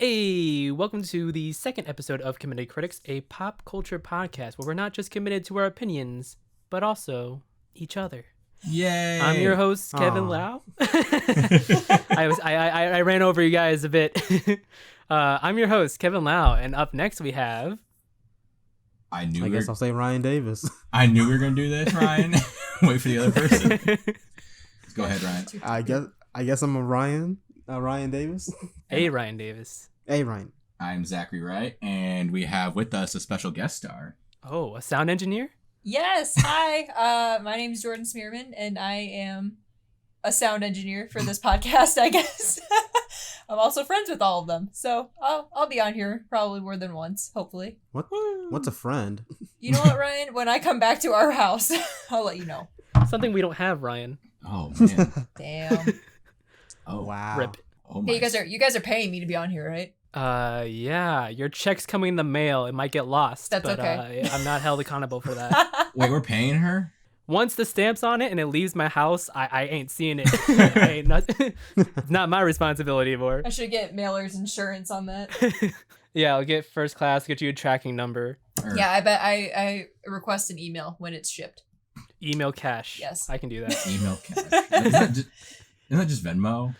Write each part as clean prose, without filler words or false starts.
Hey, welcome to the second episode of Committed Critics, a pop culture podcast where we're not just committed to our opinions, but also each other. Yay! I'm your host, Kevin Lau. I ran over you guys a bit. I'm your host, Kevin Lau, and up next we have... I guess I'll say Ryan Davis. I knew we were gonna do this, Ryan. Wait for the other person. Let's go ahead, Ryan. I guess I'm a Ryan Davis. Hey, Ryan Davis. Hey, Ryan. I'm Zachary Wright, and we have with us a special guest star. Oh, a sound engineer? Yes, hi. My name's Jordan Smearman, and I am a sound engineer for this podcast, I guess. I'm also friends with all of them, so I'll be on here probably more than once, hopefully. What's a friend? You know what, Ryan? When I come back to our house, I'll let you know. Something we don't have, Ryan. Oh, man. Damn. Oh, wow. Rip. Oh, Hey, you guys are paying me to be on here, right? Yeah, your check's coming in the mail. It might get lost. That's but, okay. I'm not held accountable for that. Wait, we're paying her? Once the stamp's on it and it leaves my house, I ain't seeing it. It's not my responsibility anymore. I should get mailer's insurance on that. Yeah, I'll get first class, get you a tracking number. Yeah, I bet I request an email when it's shipped. Email cash. Yes. I can do that. Email cash. Isn't that just Venmo?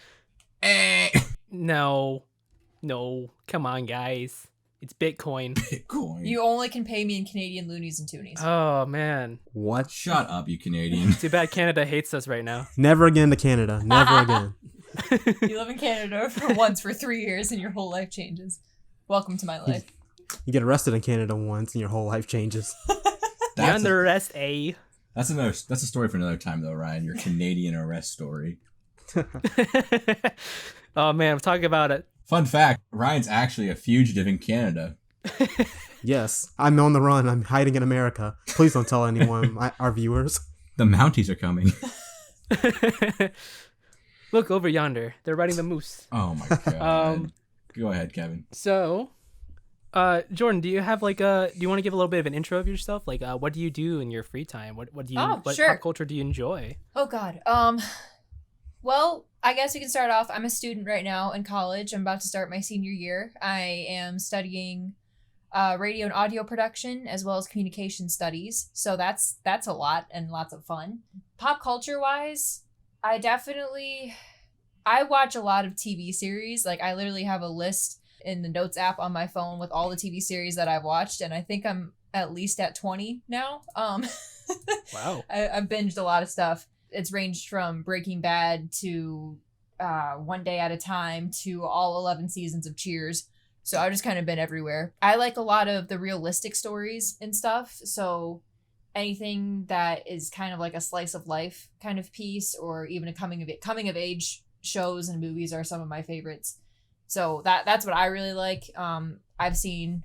No, come on, guys. It's Bitcoin. Bitcoin. You only can pay me in Canadian loonies and toonies. Oh, man. What? Shut up, you Canadian. Too bad Canada hates us right now. Never again to Canada. Never again. You live in Canada for 3 years and your whole life changes. Welcome to my life. You get arrested in Canada once and your whole life changes. You're under arrest, eh? That's a story for another time, though, Ryan. Your Canadian arrest story. Oh, man, I'm talking about it. Fun fact, Ryan's actually a fugitive in Canada. Yes, I'm on the run. I'm hiding in America. Please don't tell anyone, our viewers. The Mounties are coming. Look over yonder. They're riding the moose. Oh, my God. Go ahead, Kevin. So, Jordan, do you have do you want to give a little bit of an intro of yourself? What do you do in your free time? What Sure. pop culture do you enjoy? Oh God. Well, I guess we can start off. I'm a student right now in college. I'm about to start my senior year. I am studying radio and audio production as well as communication studies. So that's a lot and lots of fun. Pop culture wise, I watch a lot of TV series. I literally have a list in the notes app on my phone with all the TV series that I've watched, and I think I'm at least at 20 now. Wow. I've binged a lot of stuff. It's ranged from Breaking Bad to One Day at a Time to all 11 seasons of Cheers. So I've just kind of been everywhere. I like a lot of the realistic stories and stuff. So anything that is kind of like a slice of life kind of piece, or even a coming of age shows and movies are some of my favorites. So that's what I really like. I've seen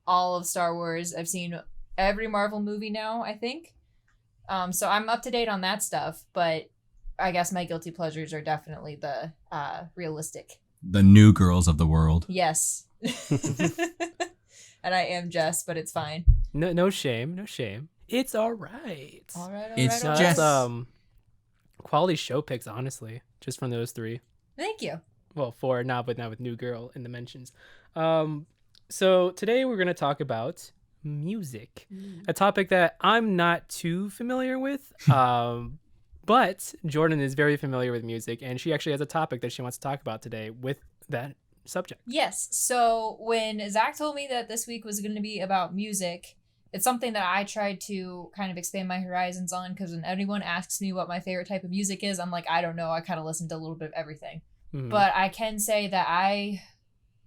all of Star Wars. I've seen every Marvel movie now, I think. So I'm up to date on that stuff, but I guess my guilty pleasures are definitely the realistic. The new girls of the world. Yes. And I am Jess, but it's fine. No shame. It's all right. All right. It's That's quality show picks, honestly, just from those three. Thank you. Well, four now, but now with new girl in the mentions. So today we're gonna talk about music, a topic that I'm not too familiar with, but Jordan is very familiar with music, and she actually has a topic that she wants to talk about today with that subject. Yes. So when Zach told me that this week was going to be about music, it's something that I tried to kind of expand my horizons on, because when anyone asks me what my favorite type of music is, I'm like, I don't know. I kind of listen to a little bit of everything. Mhm. But I can say that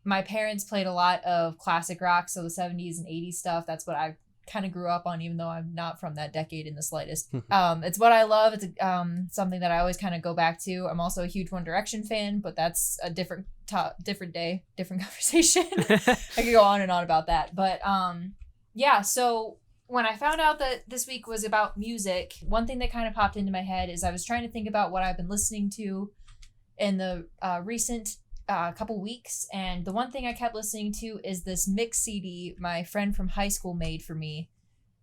my parents played a lot of classic rock, so the 70s and 80s stuff. That's what I kind of grew up on, even though I'm not from that decade in the slightest. It's what I love. It's something that I always kind of go back to. I'm also a huge One Direction fan, but that's a different day, different conversation. I could go on and on about that. But yeah, so when I found out that this week was about music, one thing that kind of popped into my head is I was trying to think about what I've been listening to in the recent couple weeks, and the one thing I kept listening to is this mix CD my friend from high school made for me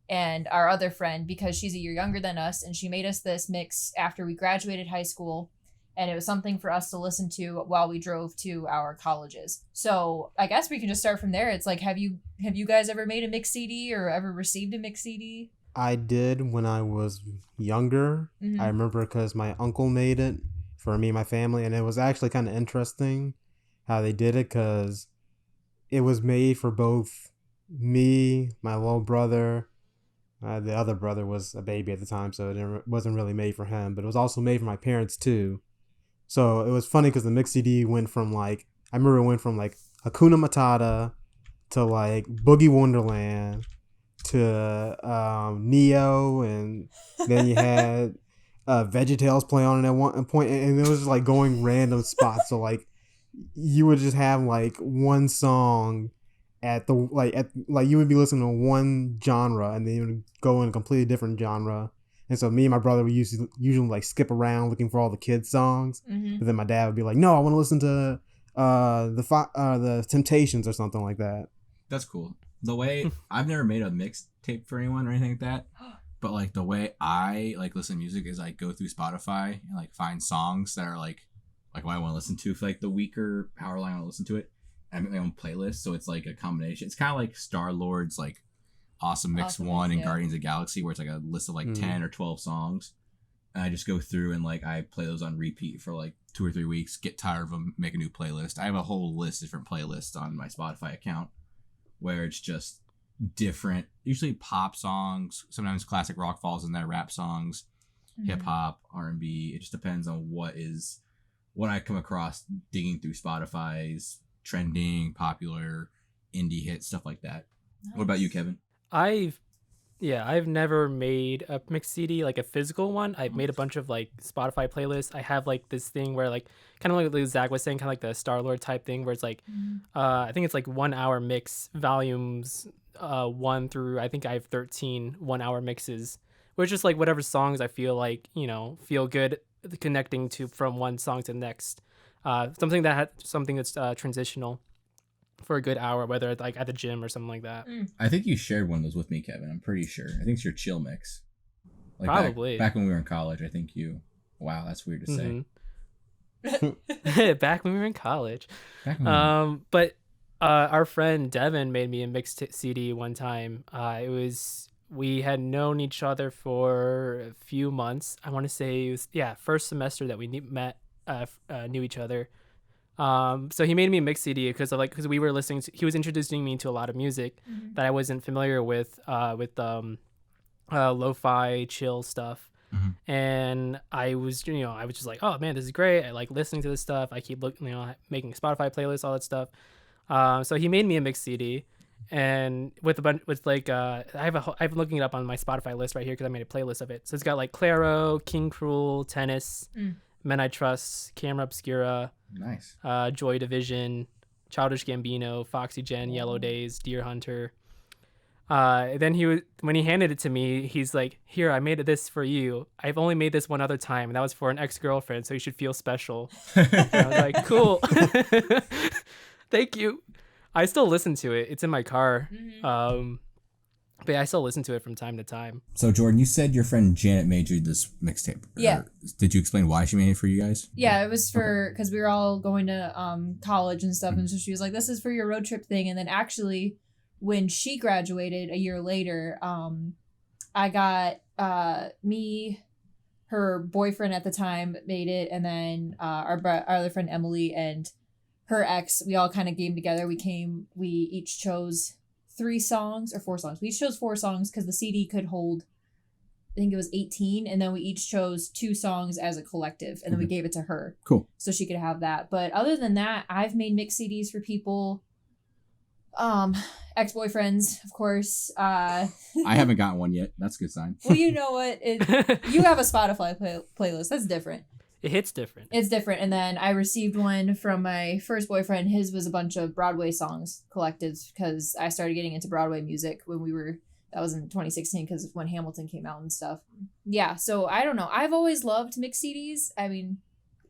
and our other friend, because she's a year younger than us, and she made us this mix after we graduated high school, and it was something for us to listen to while we drove to our colleges. So I guess we can just start from there. It's like, have you guys ever made a mix CD or ever received a mix CD? I did when I was younger. Mm-hmm. I remember because my uncle made it for me and my family, and it was actually kind of interesting how they did it, because it was made for both me, my little brother. The other brother was a baby at the time, so it wasn't really made for him, but it was also made for my parents too. So it was funny because the mix CD went from like, I remember it went from like Hakuna Matata to like Boogie Wonderland to Neo, and then you had VeggieTales play on it at one point, and it was just like going random spots. So like you would just have like one song at you would be listening to one genre, and then you would go in a completely different genre. And so me and my brother would usually like skip around looking for all the kids songs. Mm-hmm. But then my dad would be like, "No, I want to listen to the Temptations or something like that." That's cool. The way I've never made a mixtape for anyone or anything like that, but like the way I like listen to music is I go through Spotify and like find songs that are like what I want to listen to for like the week or however long I want to listen to it. I make my own playlist, so it's like a combination. It's kind of like Star-Lord's like Awesome Mix 1 and Guardians of the Galaxy, where it's like a list of like 10 or 12 songs. And I just go through and like I play those on repeat for like 2 or 3 weeks, get tired of them, make a new playlist. I have a whole list of different playlists on my Spotify account where it's just different, usually pop songs, sometimes classic rock falls in there, rap songs, hip-hop, R&B. It just depends on what I come across digging through Spotify's trending, popular, indie hits, stuff like that. Nice. What about you, Kevin? I've never made a mix CD, like a physical one. I've made a bunch of like Spotify playlists. I have like this thing where like kind of like Zach was saying, kind of like the Star-Lord type thing where it's like I think it's like 1 hour mix volumes 1 through, I think I have 13 1 hour mixes, which is like whatever songs I feel like, feel good connecting to from one song to the next. Something that's transitional for a good hour, whether it's like at the gym or something like that. I think you shared one of those with me, Kevin. I'm pretty sure. I think it's your chill mix. Like probably. Back when we were in college, I think you... Wow, that's weird to say. Back when we were in college. But our friend Devin made me a mixed CD one time. We had known each other for a few months. I want to say it was, first semester that we knew each other. So he made me a mix CD because we were listening to, he was introducing me to a lot of music that I wasn't familiar with lo-fi chill stuff. And I was just like, oh man, this is great. I like listening to this stuff. I keep looking, making Spotify playlists, all that stuff. So he made me a mix CD, and with a bunch, with like, I'm looking it up on my Spotify list right here because I made a playlist of it. So it's got like Claro, King Cruel, Tennis, Men I Trust, Camera Obscura, nice, Joy Division, Childish Gambino, Foxy Gen, Yellow Days, Deer Hunter. Then when he handed it to me, he's like, "Here, I made this for you. I've only made this one other time, and that was for an ex-girlfriend, so you should feel special." And I was like, "Cool, thank you." I still listen to it. It's in my car. But yeah, I still listen to it from time to time. So, Jordan, you said your friend Janet made you this mixtape. Yeah. Did you explain why she made it for you guys? Yeah, it was because we were all going to college and stuff, and so she was like, "This is for your road trip thing." And then actually, when she graduated a year later, I got me, her boyfriend at the time made it, and then our other friend Emily and her ex, we all kind of came together. We each chose 3 songs or 4 songs. We each chose 4 songs because the CD could hold, I think it was 18, and then we each chose 2 songs as a collective, and then we gave it to her. Cool. So she could have that. But other than that, I've made mix CDs for people. Ex-boyfriends, of course. I haven't gotten one yet. That's a good sign. Well, you know what? You have a Spotify playlist. That's different. It hits different. It's different. And then I received one from my first boyfriend. His was a bunch of Broadway songs collected because I started getting into Broadway music that was in 2016 because when Hamilton came out and stuff. Yeah, so I don't know. I've always loved mix CDs. I mean...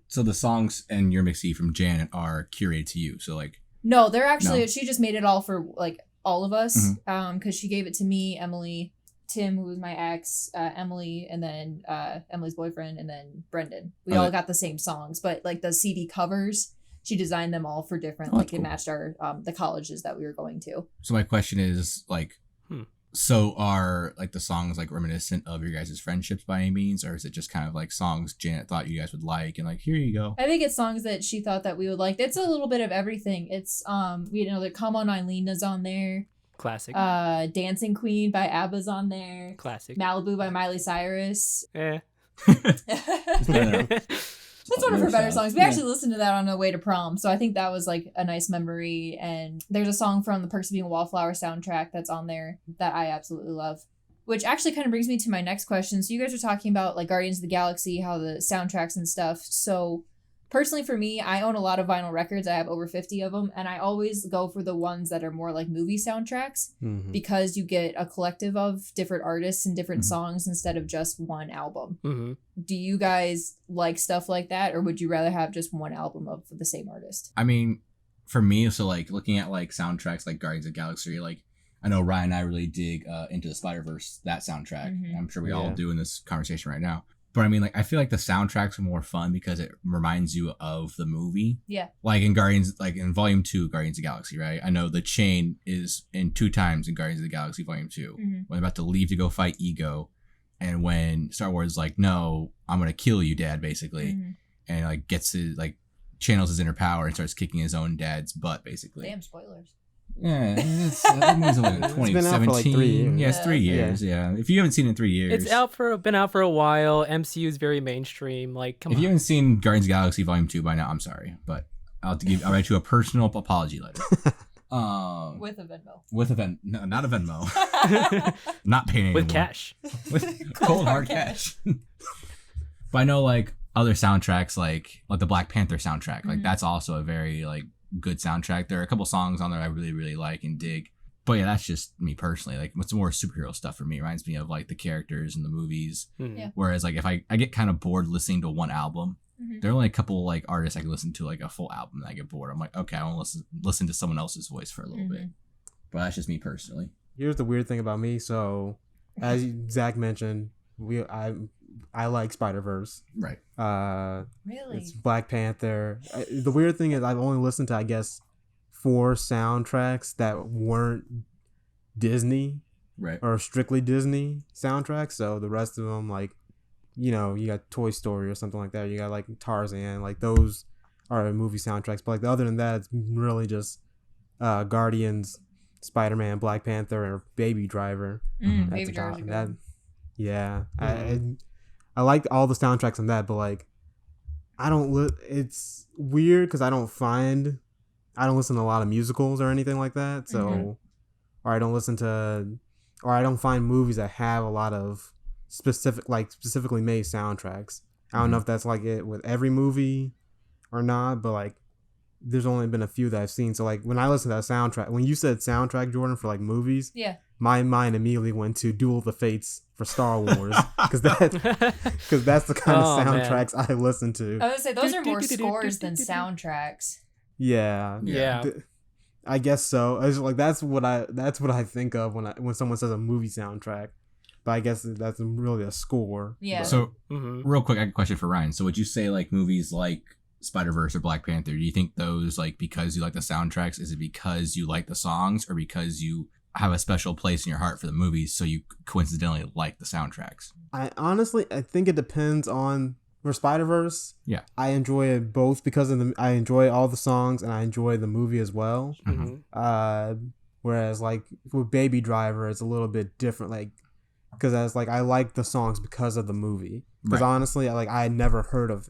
So the songs and your mix CD from Janet are curated to you, so like... No, they're actually... No. She just made it all for like all of us because she gave it to me, Emily, Tim, who was my ex, Emily, and then Emily's boyfriend, and then Brendan. We Oh, all got the same songs, but like the CD covers, she designed them all for different, like cool. it matched our the colleges that we were going to. So my question is like, so are like the songs like reminiscent of your guys' friendships by any means, or is it just kind of like songs Janet thought you guys would like and like, here you go? I think it's songs that she thought that we would like. It's a little bit of everything. It's the Come On Eileen is on there. Classic. Dancing Queen by ABBA's on there. Classic. Malibu by Miley Cyrus. Eh. That's one of her better songs. We actually listened to that on the way to prom, so I think that was like a nice memory. And there's a song from the Perks of Being a Wallflower soundtrack that's on there that I absolutely love. Which actually kind of brings me to my next question. So you guys are talking about like Guardians of the Galaxy, how the soundtracks and stuff. So personally for me, I own a lot of vinyl records. I have over 50 of them, and I always go for the ones that are more like movie soundtracks because you get a collective of different artists and different songs instead of just one album. Do you guys like stuff like that, or would you rather have just one album of the same artist? I mean, for me, so like looking at like soundtracks like Guardians of the Galaxy, like I know Ryan and I really dig Into the Spider-Verse, that soundtrack. I'm sure we all do in this conversation right now. But I mean, like, I feel like the soundtracks are more fun because it reminds you of the movie. Yeah. Like in Guardians, like in Volume 2, Guardians of the Galaxy, right? I know the chain is in 2 times in Guardians of the Galaxy Volume 2. When they're about to leave to go fight Ego. And when Star Wars is like, no, I'm going to kill you, Dad, basically. And like gets his, like, channels his inner power and starts kicking his own dad's butt, basically. Damn, spoilers. Yeah, that movie's only 2017. been out for like 3 years. Yeah, it's 3 years. Yeah, if you haven't seen it in 3 years, It's been out for a while. MCU is very mainstream. Like, come on. If you haven't seen Guardians of the Galaxy Volume 2 by now, I'm sorry, but I'll write you a personal apology letter. With a Venmo. With a Venmo, no, not a Venmo, not paying with anyone. cash. With cold hard cash. But I know like other soundtracks, like the Black Panther soundtrack, like that's also a very like good soundtrack. There are a couple songs on there I really, really like and dig. But yeah, that's just me personally. Like, what's more superhero stuff for me reminds me of like the characters in the movies. Yeah. Whereas like if I get kind of bored listening to one album, there are only a couple like artists I can listen to like a full album and I get bored. I'm like, okay, I want to listen to someone else's voice for a little bit. But that's just me personally. Here's the weird thing about me. So, as Zach mentioned, I like Spider-Verse. Right. Really? It's Black Panther. The weird thing is I've only listened to, I guess, 4 soundtracks that weren't Disney. Right. Or strictly Disney soundtracks. So the rest of them, like, you know, you got Toy Story or something like that. You got like Tarzan. Like those are movie soundtracks. But like other than that, it's really just Guardians, Spider-Man, Black Panther, or Baby Driver. Baby Driver's a good one. Yeah. I like all the soundtracks on that, but like I don't it's weird because I don't listen to a lot of musicals or anything like that. So or I don't find movies that have a lot of specifically made soundtracks. I don't know if that's like it with every movie or not, but like there's only been a few that I've seen. So like when I listen to that soundtrack, when you said soundtrack, Jordan, for like movies, my mind immediately went to Duel of the Fates for Star Wars because that's the kind of soundtracks I listen to. I would say those are more scores than soundtracks. Yeah. I guess so. It's like that's what I think of when someone says a movie soundtrack. But I guess that's really a score. Yeah. So, real quick, I have a question for Ryan. So, would you say like movies like Spider-Verse or Black Panther, do you think those like because you like the soundtracks, is it because you like the songs or because you have a special place in your heart for the movies, so you coincidentally like the soundtracks? I think it depends on. For Spider-Verse, I enjoy it both because I enjoy all the songs and I enjoy the movie as well. Whereas like with Baby Driver, it's a little bit different, like because I like the songs because of the movie. Because honestly, I had never heard of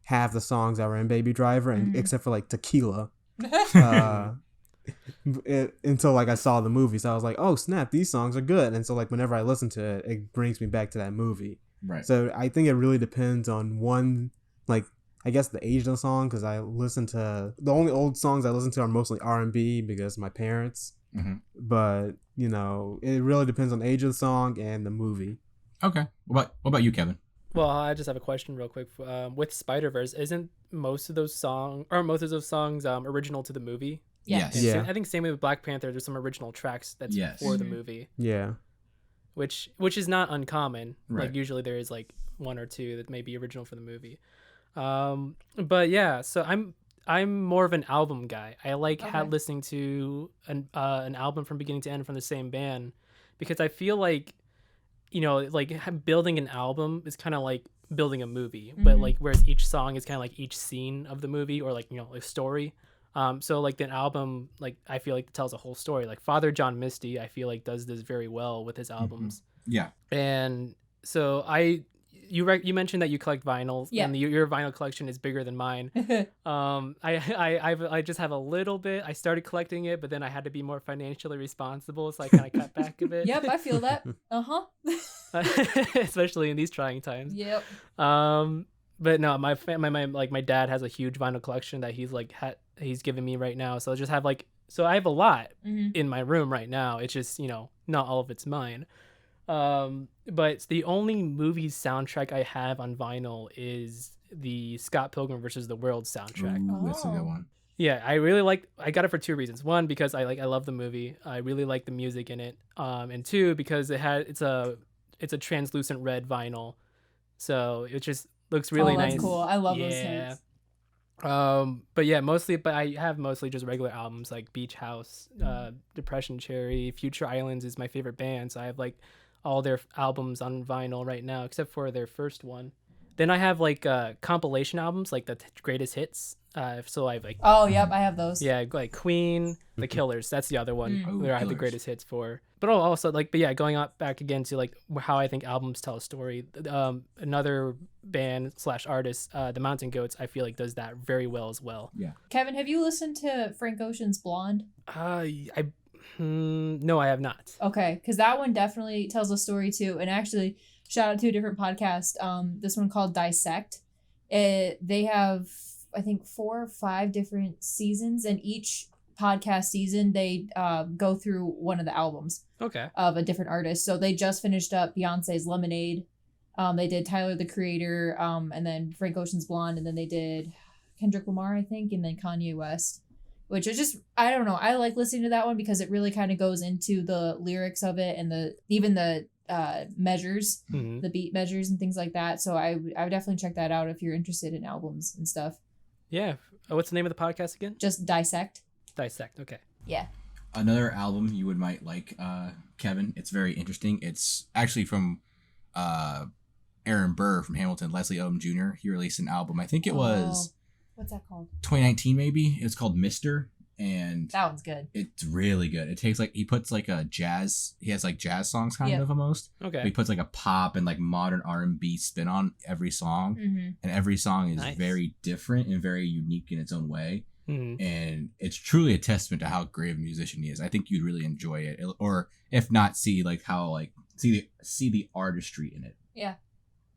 half the songs that were in Baby Driver, and except for like Tequila, until like I saw the movie. So I was like, oh snap, these songs are good. And so like whenever I listen to it, it brings me back to that movie. Right. So I think it really depends on one, like I guess the age of the song, because I listen to the only old songs I listen to are mostly R&B because my parents. But you know, it really depends on the age of the song and the movie. Okay. What about you, Kevin? Well, I just have a question real quick. With Spider-Verse, isn't most of those songs original to the movie? Yes. Yeah. I think same way with Black Panther. There's some original tracks that's for the movie. Yeah. which is not uncommon. Right. Like usually there is like one or two that may be original for the movie. But yeah, so I'm more of an album guy. I like listening to an album from beginning to end from the same band, because I feel like, you know, like building an album is kind of like building a movie, but like whereas each song is kind of like each scene of the movie, or like, you know, a story. So like the album, like I feel like tells a whole story. Like Father John Misty, I feel like does this very well with his albums. Yeah. And so you mentioned that you collect vinyls, and your vinyl collection is bigger than mine. I just have a little bit. I started collecting it, but then I had to be more financially responsible, so I kind of cut back a bit. Yep, I feel that. Especially in these trying times. Yep. But no, my dad has a huge vinyl collection that he's given me right now. So I just have so I have a lot in my room right now. It's just, you know, not all of it's mine. But it's the only movie soundtrack I have on vinyl is the Scott Pilgrim versus the World soundtrack. Ooh, that's a good one. Yeah, I got it for two reasons. One, because I love the movie. I really like the music in it. And two, because it's a translucent red vinyl. So it just looks really nice. That's cool. I love those things. But I have mostly just regular albums like Beach House, Depression Cherry, Future Islands is my favorite band, so I have like all their albums on vinyl right now except for their first one. Then I have like compilation albums, like the greatest hits. So I have like I have those. Yeah, like Queen, The Killers. That's the other one where I have the greatest hits for. But also going back again to like how I think albums tell a story. Another band / artist, the Mountain Goats, I feel like does that very well as well. Yeah. Kevin, have you listened to Frank Ocean's Blonde? No, I have not. Okay, because that one definitely tells a story too. And actually, shout out to a different podcast. This one called Dissect. They have, I think, 4 or 5 different seasons, and each podcast season they go through one of the albums of a different artist. So they just finished up Beyonce's Lemonade. They did Tyler the Creator, and then Frank Ocean's Blonde, and then they did Kendrick Lamar, I think, and then Kanye West, which is just, I don't know, I like listening to that one because it really kind of goes into the lyrics of it and the measures, the beat measures and things like that. So I would definitely check that out if you're interested in albums and stuff. Yeah. What's the name of the podcast again? Just Dissect. Okay. Yeah. Another album you might like, Kevin. It's very interesting. It's actually from Aaron Burr from Hamilton, Leslie Odom Jr. He released an album. I think it was what's that called? 2019 maybe. It's called Mister, and that one's good. It's really good. It takes he puts like a jazz. He has like jazz songs kind of almost. Okay. He puts like a pop and like modern R&B spin on every song, and every song is very different and very unique in its own way. And it's truly a testament to how great of a musician he is. I think you'd really enjoy it, or if not, see the artistry in it. Yeah.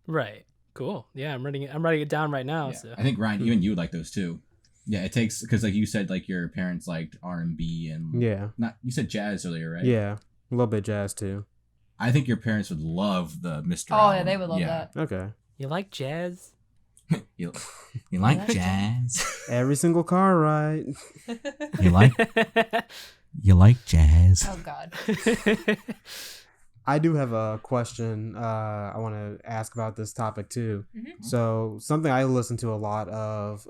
Right. Cool. Yeah, I'm writing it down right now. Yeah. So I think Ryan, even you would like those too. Yeah, it takes, because like you said, like your parents liked R&B and you said jazz earlier, right? Yeah, a little bit jazz too. I think your parents would love the Mr. Oh album. yeah, they would love that. Okay. You like jazz? you like jazz? Every single car ride. You like jazz? Oh God. I do have a question I want to ask about this topic too. So something I listen to a lot of,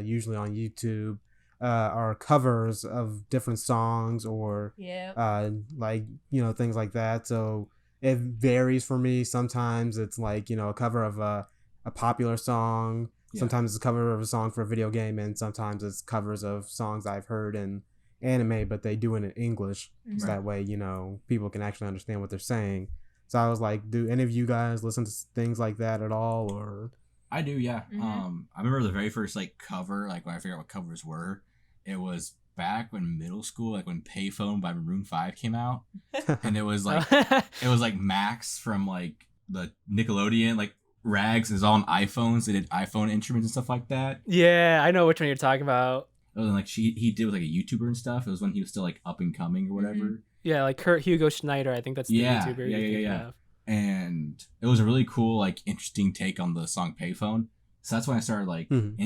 usually on YouTube, are covers of different songs or things like that. So it varies for me. Sometimes it's like, a cover of a popular song. Sometimes it's a cover of a song for a video game, and sometimes it's covers of songs I've heard in anime, but they do it in English, so that way people can actually understand what they're saying. So I was like, do any of you guys listen to things like that at all? Or I do, yeah. I remember the very first cover, when I figured out what covers were, it was back when middle school, when Payphone by Maroon 5 came out, and it was Max from the Nickelodeon Rags is all on iPhones. They did iPhone instruments and stuff like that. Yeah, I know which one you're talking about. And he did with a YouTuber and stuff. It was when he was still up and coming or whatever. Yeah, Kurt Hugo Schneider. I think that's the YouTuber. Yeah. And it was a really cool, interesting take on the song Payphone. So that's when I started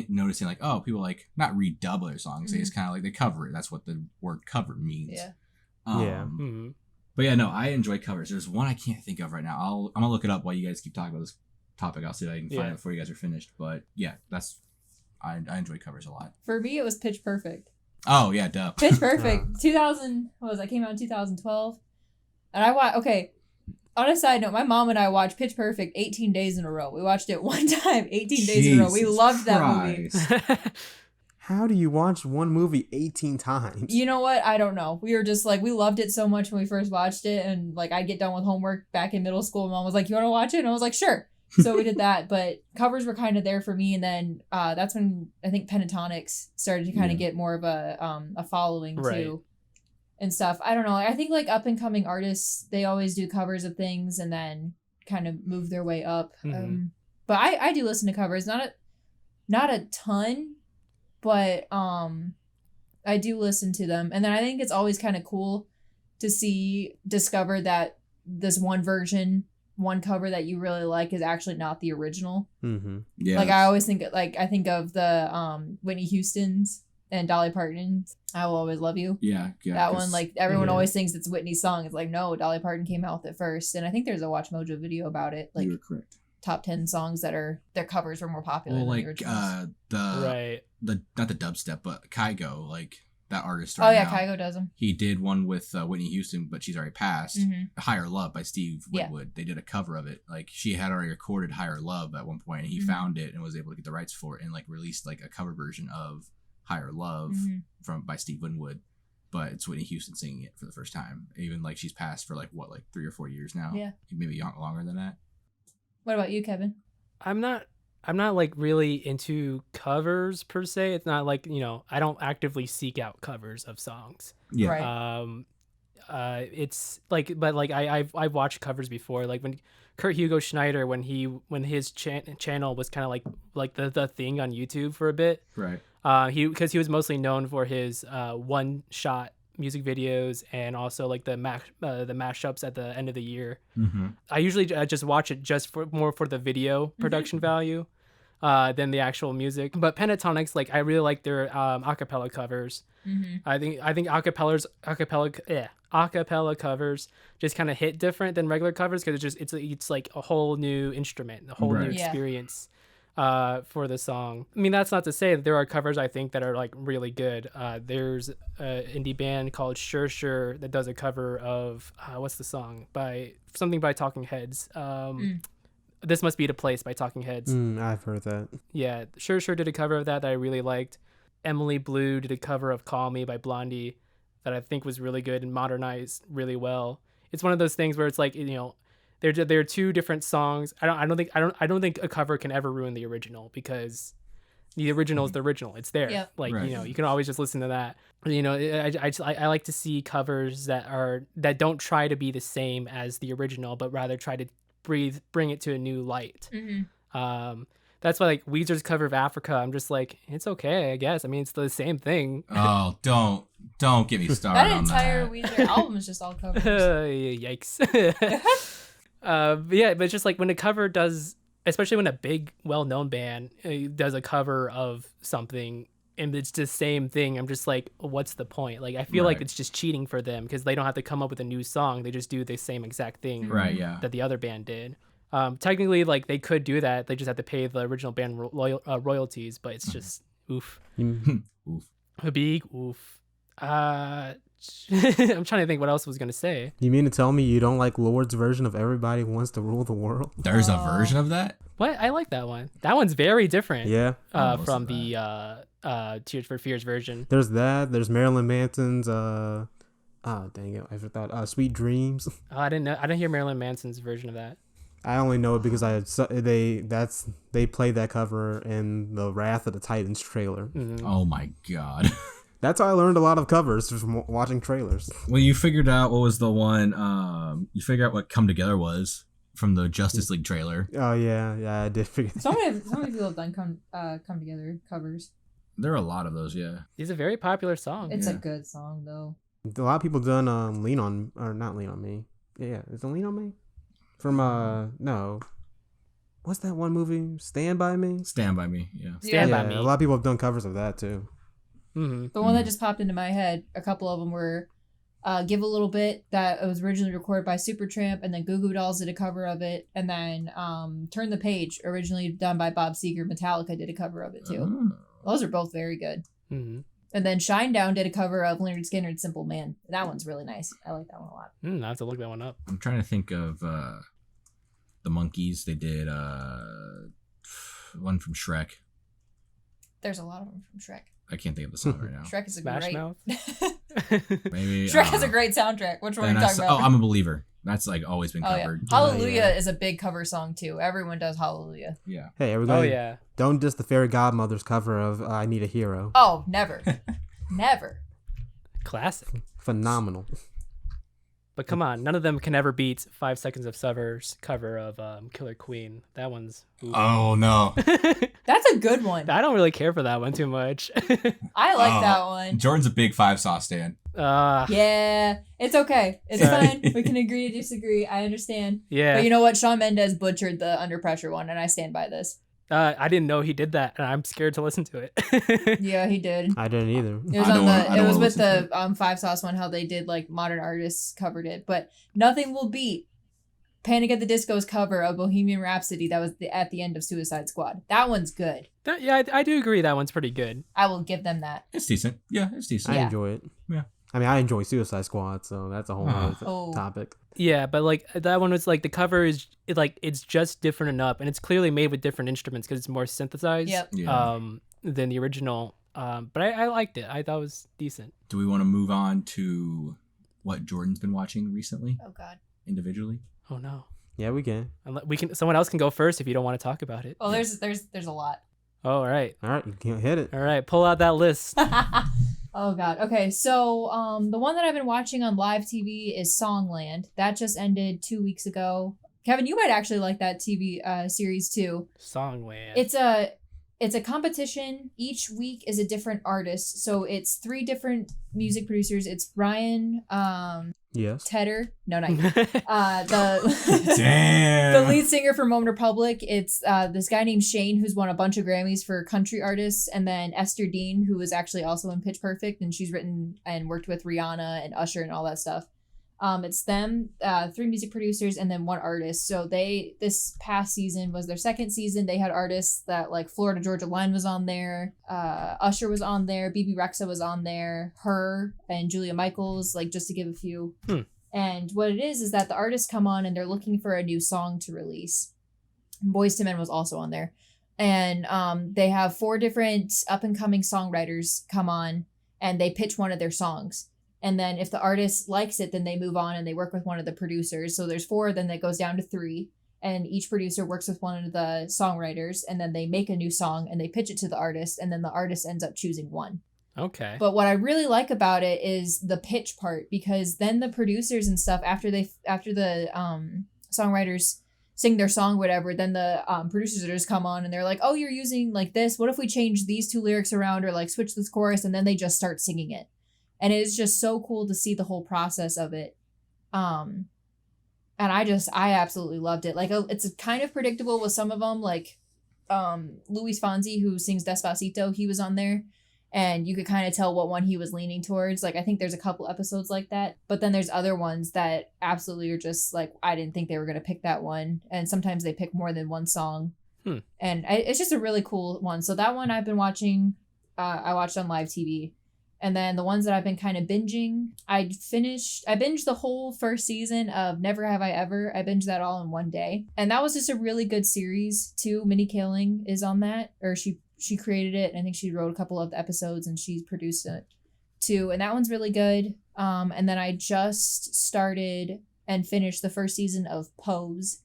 noticing people not redub their songs. They just kind of they cover it. That's what the word cover means. Yeah. But yeah, no, I enjoy covers. There's one I can't think of right now. I'm gonna look it up while you guys keep talking about this topic. I'll see if I can find it before you guys are finished. But yeah, I enjoy covers a lot. For me, it was Pitch Perfect. Oh yeah, duh. Pitch Perfect. 2000. What was that? Came out in 2012. And I watched. Okay. On a side note, my mom and I watched Pitch Perfect 18 days in a row. We watched it one time, 18 days in a row. We loved that movie. How do you watch one movie 18 times? You know what? I don't know. We were just like, we loved it so much when we first watched it. And like, I'd get done with homework back in middle school. And Mom was like, you want to watch it? And I was like, sure. So we did that. But covers were kind of there for me. And then that's when I think Pentatonics started to kind of get more of a following too. And stuff. I don't know. I think like up and coming artists, they always do covers of things and then kind of move their way up. But I do listen to covers, not a ton, but I do listen to them. And then I think it's always kind of cool to discover that this one cover that you really like is actually not the original. Yeah. Like I always think I think of the Whitney Houston's and Dolly Parton's I Will Always Love You. Yeah. That one, like, everyone always thinks it's Whitney's song. It's like, no, Dolly Parton came out with it first. And I think there's a Watch Mojo video about it. Like, you were correct. Top 10 songs that are, their covers were more popular than the originals. the not the dubstep, but Kygo, like, that artist now. Kygo does them. He did one with Whitney Houston, but she's already passed. Higher Love by Steve Winwood. They did a cover of it. Like, she had already recorded Higher Love at one point, and he found it and was able to get the rights for it and, like, released, like, a cover version of Higher Love by Steve Winwood, but it's Whitney Houston singing it for the first time. Even like she's passed for like 3 or 4 years now. Yeah, maybe longer than that. What about you, Kevin? I'm not like really into covers per se. It's not like, you know, I don't actively seek out covers of songs. Yeah. Right. It's like, but like I've watched covers before. Like when Kurt Hugo Schneider, when his channel was kind of like the thing on YouTube for a bit. Right. Because he was mostly known for his one shot music videos and also like the mashups at the end of the year. I usually just watch it just for the video production value than the actual music. But Pentatonics, like, I really like their acapella covers. I think acapella covers just kind of hit different than regular covers because it's like a whole new instrument, a whole new experience for the song. I mean, that's not to say that there are covers I think that are like really good. There's an indie band called Sure that does a cover of what's the song by Talking Heads. This Must Be the Place by Talking Heads. I've heard that. Yeah, Sure did a cover of that I really liked. Emily Blue did a cover of Call Me by Blondie that I think was really good and modernized really well. It's one of those things where it's like, you know, there are two different songs. I don't think a cover can ever ruin the original because the original is the original. It's there. Yep. Like, you know, you can always just listen to that. You know, I like to see covers that don't try to be the same as the original, but rather try to bring it to a new light. That's why, like, Weezer's cover of Africa, I'm just like, it's okay, I guess. I mean, it's the same thing. Oh, don't get me started on that. That entire Weezer album is just all covers. Yikes. But it's just like when a cover does, especially when a big, well-known band does a cover of something and it's the same thing, I'm just like, what's the point? Like, I feel like it's just cheating for them because they don't have to come up with a new song. They just do the same exact thing that the other band did. Technically, like, they could do that. They just have to pay the original band royalties, but it's just oof. Oof. A big oof. I'm trying to think what else I was going to say. You mean to tell me you don't like Lord's version of Everybody Wants to Rule the World? There's a version of that? What? I like that one. That one's very different. Yeah. From the Tears for Fears version. There's that. There's Marilyn Manson's dang it, I forgot. Sweet Dreams. Oh, I didn't hear Marilyn Manson's version of that. I only know it because they played that cover in the Wrath of the Titans trailer. Oh my god. That's how I learned a lot of covers from watching trailers. Well, you figured out what was the one. You figured out what Come Together was from the Justice League trailer. Oh yeah, I did figure. So many people have done Come Together covers. There are a lot of those. Yeah, it's a very popular song. It's a good song though. A lot of people done not Lean on Me. Yeah, is it Lean on Me? From no. What's that one movie? Stand By Me? Stand By Me, yeah. Stand By Me. A lot of people have done covers of that too. The one that just popped into my head, a couple of them were Give a Little Bit, that was originally recorded by Supertramp, and then Goo Goo Dolls did a cover of it, and then Turn the Page, originally done by Bob Seger. Metallica did a cover of it too. Those are both very good. Mm-hmm. And then Shinedown did a cover of Leonard Skinner's Simple Man. That one's really nice. I like that one a lot. I have to look that one up. I'm trying to think of the Monkees. They did one from Shrek. There's a lot of them from Shrek. I can't think of the song right now. Shrek is a Smash great... Mouth? Maybe Shrek has a great soundtrack. Which one are you talking about? Oh, I'm a Believer. That's like always been covered. Yeah. Hallelujah is a big cover song too. Everyone does Hallelujah. Yeah. Hey, everybody. Oh, yeah. Don't diss the Fairy Godmother's cover of I Need a Hero. Oh, never. Never. Classic. Phenomenal. But come on, none of them can ever beat 5 Seconds of Summer's cover of Killer Queen. That one's... Ooh. Oh, no. That's a good one. I don't really care for that one too much. I like that one. Jordan's a big 5 Sauce stan. Yeah, it's okay. It's fine. We can agree to disagree. I understand. Yeah. But you know what? Shawn Mendes butchered the Under Pressure one, and I stand by this. I didn't know he did that, and I'm scared to listen to it. Yeah, he did. I didn't either. It was it was with the 5 Sauce one, how they did like modern artists covered it, but nothing will beat Panic at the Disco's cover of Bohemian Rhapsody that was at the end of Suicide Squad. That one's good. I do agree that one's pretty good. I will give them that. It's decent. Yeah, it's decent. I Yeah. enjoy it. Yeah. I mean, I enjoy Suicide Squad, so that's a whole other topic. Yeah, but like that one was like the cover is it's just different enough, and it's clearly made with different instruments because it's more synthesized. Yep. Yeah. Than the original. But I liked it. I thought it was decent. Do we want to move on to what Jordan's been watching recently? Oh God. Individually? Oh no. Yeah, we can. We can. Someone else can go first if you don't want to talk about it. Well, there's a lot. Oh, all right. All right, you can hit it. All right. Pull out that list. Oh God. Okay, so the one that I've been watching on live TV is Songland. That just ended 2 weeks ago. Kevin, you might actually like that TV series too. Songland. It's a competition. Each week is a different artist. So it's 3 different music producers. It's Ryan, Yes. Tedder. No, not you. The Damn. the lead singer for Moment Republic. It's this guy named Shane who's won a bunch of Grammys for country artists, and then Esther Dean, who is actually also in Pitch Perfect, and she's written and worked with Rihanna and Usher and all that stuff. It's them, 3 music producers, and then 1 artist. So this past season was their 2nd season. They had artists that like Florida Georgia Line was on there, Usher was on there, BB Rexa was on there, her and Julia Michaels, like just to give a few. And what it is that the artists come on and they're looking for a new song to release. Boyz II Men was also on there. And they have 4 different up-and-coming songwriters come on, and they pitch one of their songs. And then if the artist likes it, then they move on and they work with one of the producers. So there's 4, then that goes down to 3. And each producer works with one of the songwriters, and then they make a new song and they pitch it to the artist, and then the artist ends up choosing one. Okay. But what I really like about it is the pitch part, because then the producers and stuff, after the songwriters sing their song, whatever, then the producers just come on and they're like, oh, you're using like this. What if we change these 2 lyrics around, or like switch this chorus? And then they just start singing it. And it is just so cool to see the whole process of it. And I absolutely loved it. Like, it's kind of predictable with some of them, like Luis Fonsi, who sings Despacito, he was on there. And you could kind of tell what one he was leaning towards. Like, I think there's a couple episodes like that. But then there's other ones that absolutely are just like, I didn't think they were going to pick that one. And sometimes they pick more than one song. And it's just a really cool one. So that one I've been watching. I watched on live TV. And then the ones that I've been kind of binging, I binged the whole 1st season of Never Have I Ever. I binged that all in one day. And that was just a really good series too. Minnie Kaling is on that, or she created it. And I think she wrote a couple of the episodes and she's produced it too. And that one's really good. And then I just started and finished the 1st season of Pose,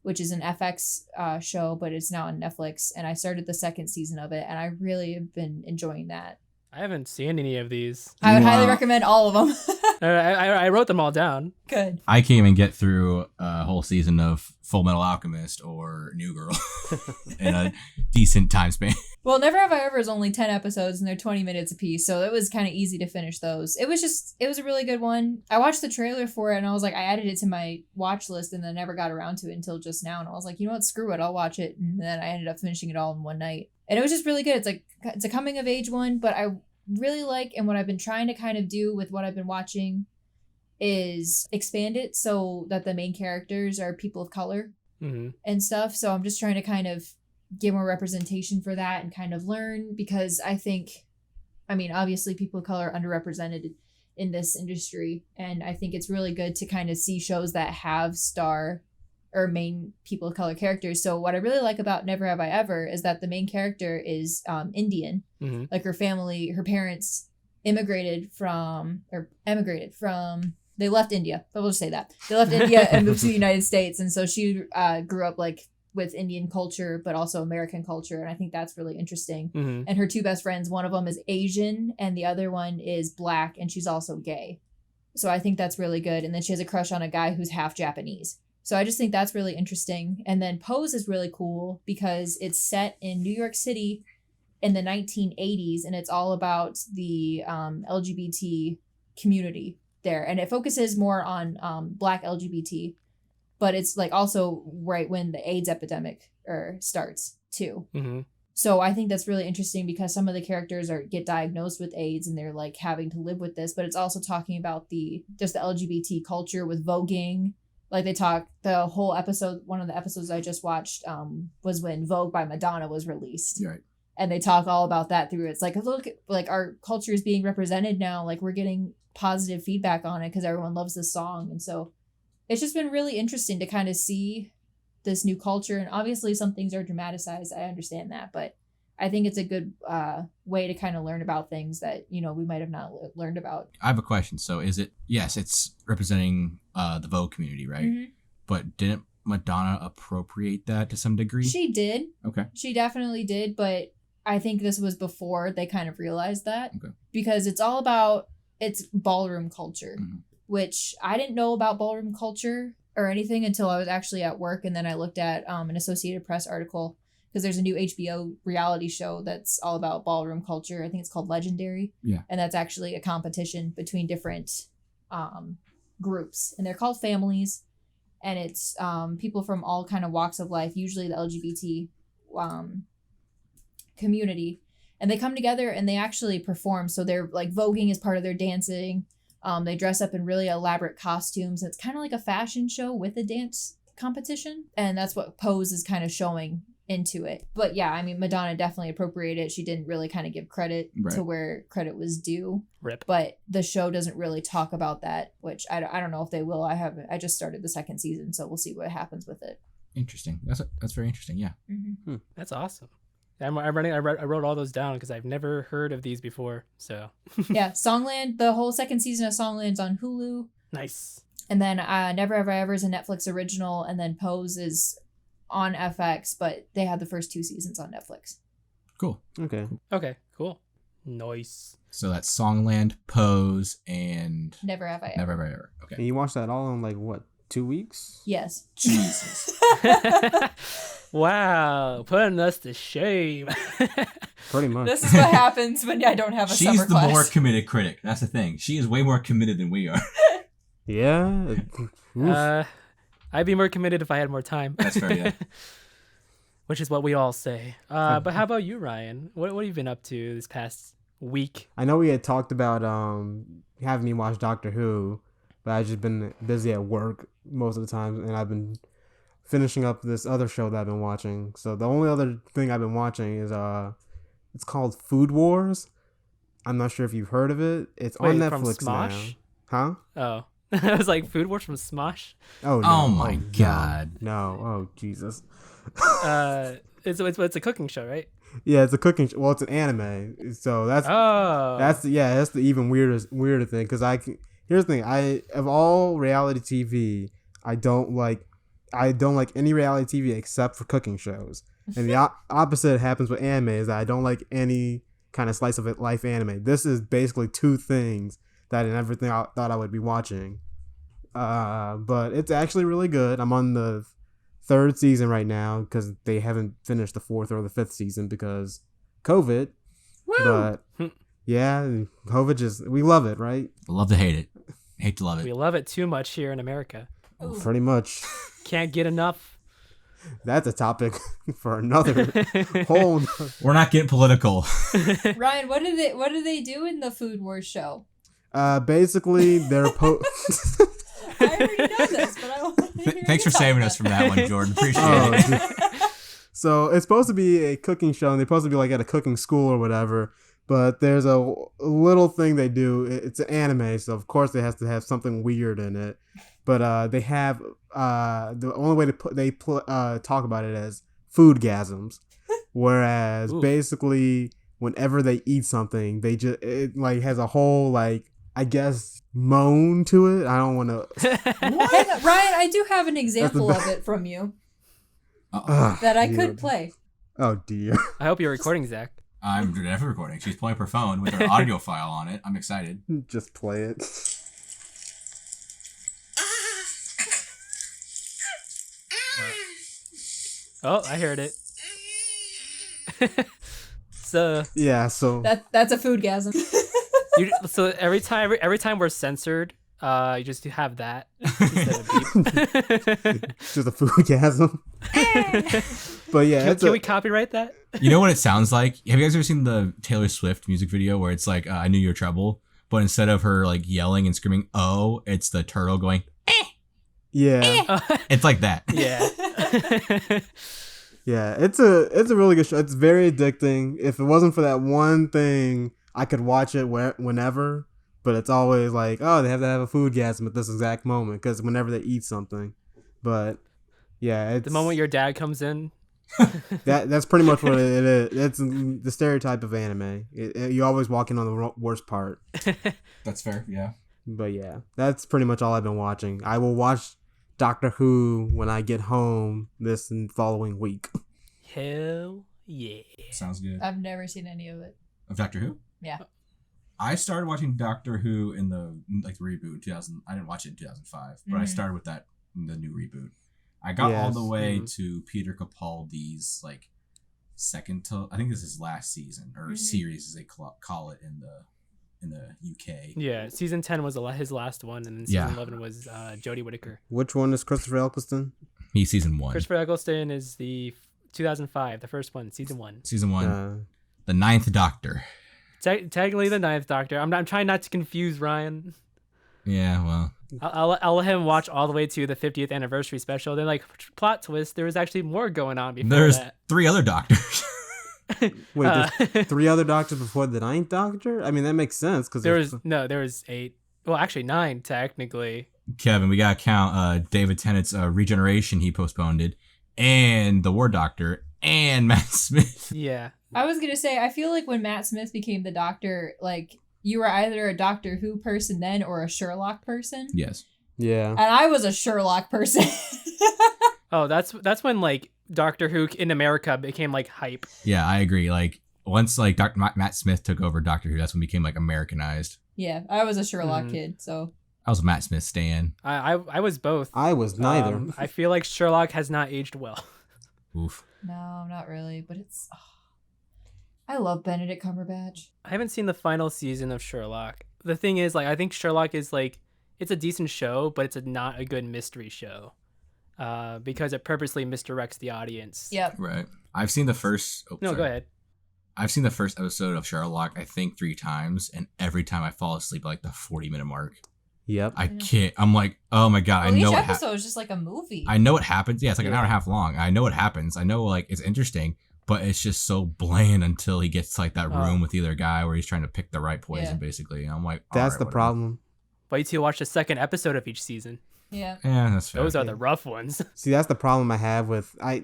which is an FX show, but it's now on Netflix. And I started the 2nd season of it, and I really have been enjoying that. I haven't seen any of these. I would highly recommend all of them. I wrote them all down. Good. I can't even get through a whole season of Full Metal Alchemist or New Girl in a decent time span. Well, Never Have I Ever is only 10 episodes and they're 20 minutes apiece, so it was kind of easy to finish those. It was a really good one. I watched the trailer for it and I was like, I added it to my watch list and then never got around to it until just now. And I was like, you know what, screw it, I'll watch it. And then I ended up finishing it all in one night. And it was just really good. It's a coming of age one, but I really like, and what I've been trying to kind of do with what I've been watching is expand it so that the main characters are people of color Mm-hmm. and stuff. So I'm just trying to kind of get more representation for that and kind of learn, because I think, I mean, obviously people of color are underrepresented in this industry. And I think it's really good to kind of see shows that have star or main people of color characters. So what I really like about Never Have I Ever is that the main character is Indian. Mm-hmm. Like her family, her parents they left India, but we'll just say that. They left India and moved to the United States. And so she grew up like with Indian culture, but also American culture. And I think that's really interesting. Mm-hmm. And her two best friends, one of them is Asian and the other one is Black, and she's also gay. So I think that's really good. And then she has a crush on a guy who's half Japanese. So I just think that's really interesting. And then Pose is really cool because it's set in New York City in the 1980s, and it's all about the LGBT community there. And it focuses more on Black LGBT, but it's like also right when the AIDS epidemic starts too. Mm-hmm. So I think that's really interesting because some of the characters get diagnosed with AIDS and they're like having to live with this, but it's also talking about the LGBT culture with voguing. Like they talk the whole episode. One of the episodes I just watched was when Vogue by Madonna was released. Right. And they talk all about that through it. It's like, look, like our culture is being represented now. Like we're getting positive feedback on it because everyone loves this song. And so it's just been really interesting to kind of see this new culture. And obviously some things are dramatized. I understand that. But I think it's a good way to kind of learn about things that, you know, we might have not learned about. I have a question. So is it, yes, it's representing the Vogue community, right? Mm-hmm. But didn't Madonna appropriate that to some degree? She did. Okay. She definitely did. But I think this was before they kind of realized that. Okay. Because it's all about, it's ballroom culture, mm-hmm. which I didn't know about ballroom culture or anything until I was actually at work. And then I looked at an Associated Press article because there's a new HBO reality show that's all about ballroom culture. I think it's called Legendary. Yeah. And that's actually a competition between different groups. And they're called families. And it's people from all kind of walks of life, usually the LGBT community. And they come together and they actually perform. So they're like voguing is part of their dancing. They dress up in really elaborate costumes. It's kind of like a fashion show with a dance competition. And that's what Pose is kind of showing into it. But yeah, I mean, Madonna definitely appropriated it. She didn't really kind of give credit to where credit was due. Rip. But the show doesn't really talk about that, which I don't know if they will. I just started the second season, so we'll see what happens with it. Interesting. That's very interesting. Yeah. Mm-hmm. That's awesome. I wrote all those down because I've never heard of these before. So yeah, Songland. The whole second season of Songland's on Hulu. Nice. And then Never Have I Ever is a Netflix original, and then Pose is on FX, but they had the first 2 seasons on Netflix. Cool. Okay. Cool. Nice. So that's Songland, Pose, and Never Have I Ever. Never Have I Ever. Okay. And you watched that all in like what, 2 weeks? Yes. Jesus. Wow, putting us to shame. Pretty much. This is what happens when I don't have a summer class. She's the more committed critic. That's the thing. She is way more committed than we are. Yeah. I'd be more committed if I had more time. That's fair, yeah. Which is what we all say. But how about you, Ryan? What have you been up to this past week? I know we had talked about having me watch Doctor Who, but I've just been busy at work most of the time, and I've been finishing up this other show that I've been watching. So the only other thing I've been watching is it's called Food Wars. I'm not sure if you've heard of it. It's on Netflix from Smosh? now. Huh? Oh. I was like, Food Wars from Smosh? Oh, no. Oh my God. No. Oh, Jesus. It's a cooking show, right? Yeah, it's a cooking show. Well, it's an anime. So that's the even weirder thing. Because here's the thing. Of all reality TV, I don't like any reality TV except for cooking shows. And the opposite happens with anime is that I don't like any kind of slice of life anime. This is basically 2 things that in everything I thought I would be watching. But it's actually really good. I'm on the 3rd season right now because they haven't finished the 4th or the 5th season because COVID. Woo! But yeah, COVID we love it, right? Love to hate it. Hate to love it. We love it too much here in America. Ooh. Pretty much. Can't get enough. That's a topic for another whole. We're not getting political. Ryan, what do they do in the Food Wars show? Basically, they're I already know this, but I want to hear Thanks you for saving talk us from that one, Jordan. Appreciate Oh, it. dude. So it's supposed to be a cooking show, and they're supposed to be like at a cooking school or whatever. But there's a little thing they do. It's an anime, so of course it has to have something weird in it. But they have the only way to talk about it as foodgasms, whereas Ooh. basically whenever they eat something, it like has a whole like I guess moan to it. I don't want to. What? Ryan, I do have an example of it from you that I could play. Oh dear. I hope you're recording, Zach. I'm definitely recording. She's pulling up her phone with her audio file on it. I'm excited. Just play it. Oh, I heard it. So Yeah, so That's a foodgasm. so every time we're censored, you just have that instead of beep. just a foodgasm. But yeah, Can we copyright that? You know what it sounds like? Have you guys ever seen the Taylor Swift music video where it's like, I knew your trouble, but instead of her like yelling and screaming, oh, it's the turtle going, yeah. it's like that. Yeah. Yeah, it's a really good show. It's very addicting. If it wasn't for that one thing, I could watch it whenever. But it's always like, oh, they have to have a foodgasm at this exact moment because whenever they eat something. But yeah, it's The moment your dad comes in. that's pretty much what it is. It's the stereotype of anime. You always walk in on the worst part. That's fair, yeah. But yeah, that's pretty much all I've been watching. I will watch Doctor Who when I get home this following week. Hell yeah. Sounds good. I've never seen any of it. Of Doctor Who? Yeah. I started watching Doctor Who in the reboot 2000. I didn't watch it in 2005, but I started with that in the new reboot. I got all the way to Peter Capaldi's like second to I think this is his last season or series as they call it in the UK. Yeah, season 10 was his last one, and then season 11 was Jodie Whittaker. Which one is Christopher Eccleston? He's season 1. Christopher Eccleston is the 2005, the first one, season 1. Season 1. The 9th Doctor. Technically the 9th Doctor. I'm trying not to confuse Ryan. Yeah, well. I'll let him watch all the way to the 50th anniversary special. Then, like, plot twist, there was actually more going on before There's that. 3 other Doctors. Wait, there's 3 other Doctors before the 9th Doctor? I mean, that makes sense because there was 8. Well, actually 9 technically. Kevin, we gotta count David Tennant's Regeneration. He postponed it, and the War Doctor, and Matt Smith. Yeah. I was gonna say, I feel like when Matt Smith became the Doctor, like you were either a Doctor Who person then or a Sherlock person. Yes. Yeah. And I was a Sherlock person. Oh, that's when like Doctor Who in America became like hype. Yeah, I agree. Like once like Matt Smith took over Doctor Who, that's when it became like Americanized. Yeah, I was a Sherlock kid, so I was a Matt Smith stan. I was both. I was neither. I feel like Sherlock has not aged well. Oof. no, not really. But it's I love Benedict Cumberbatch. I haven't seen the final season of Sherlock. The thing is, like, I think Sherlock is like, it's a decent show, but it's not a good mystery show, because it purposely misdirects the audience. Yep. Right. I've seen the first. No, go ahead. I've seen the first episode of Sherlock, I think 3 times, and every time I fall asleep at like the 40-minute mark. Yep. I can't. I'm like, oh my god, I know each what episode is just like a movie. I know what happens. Yeah, it's like an hour and a half long. I know what happens. I know like it's interesting, but it's just so bland until he gets to like that room with the other guy where he's trying to pick the right poison, basically. And I'm like, that's the problem. Wait till you watch the second episode of each season. Yeah. Yeah, that's fair. Those are the rough ones. See, that's the problem I have with I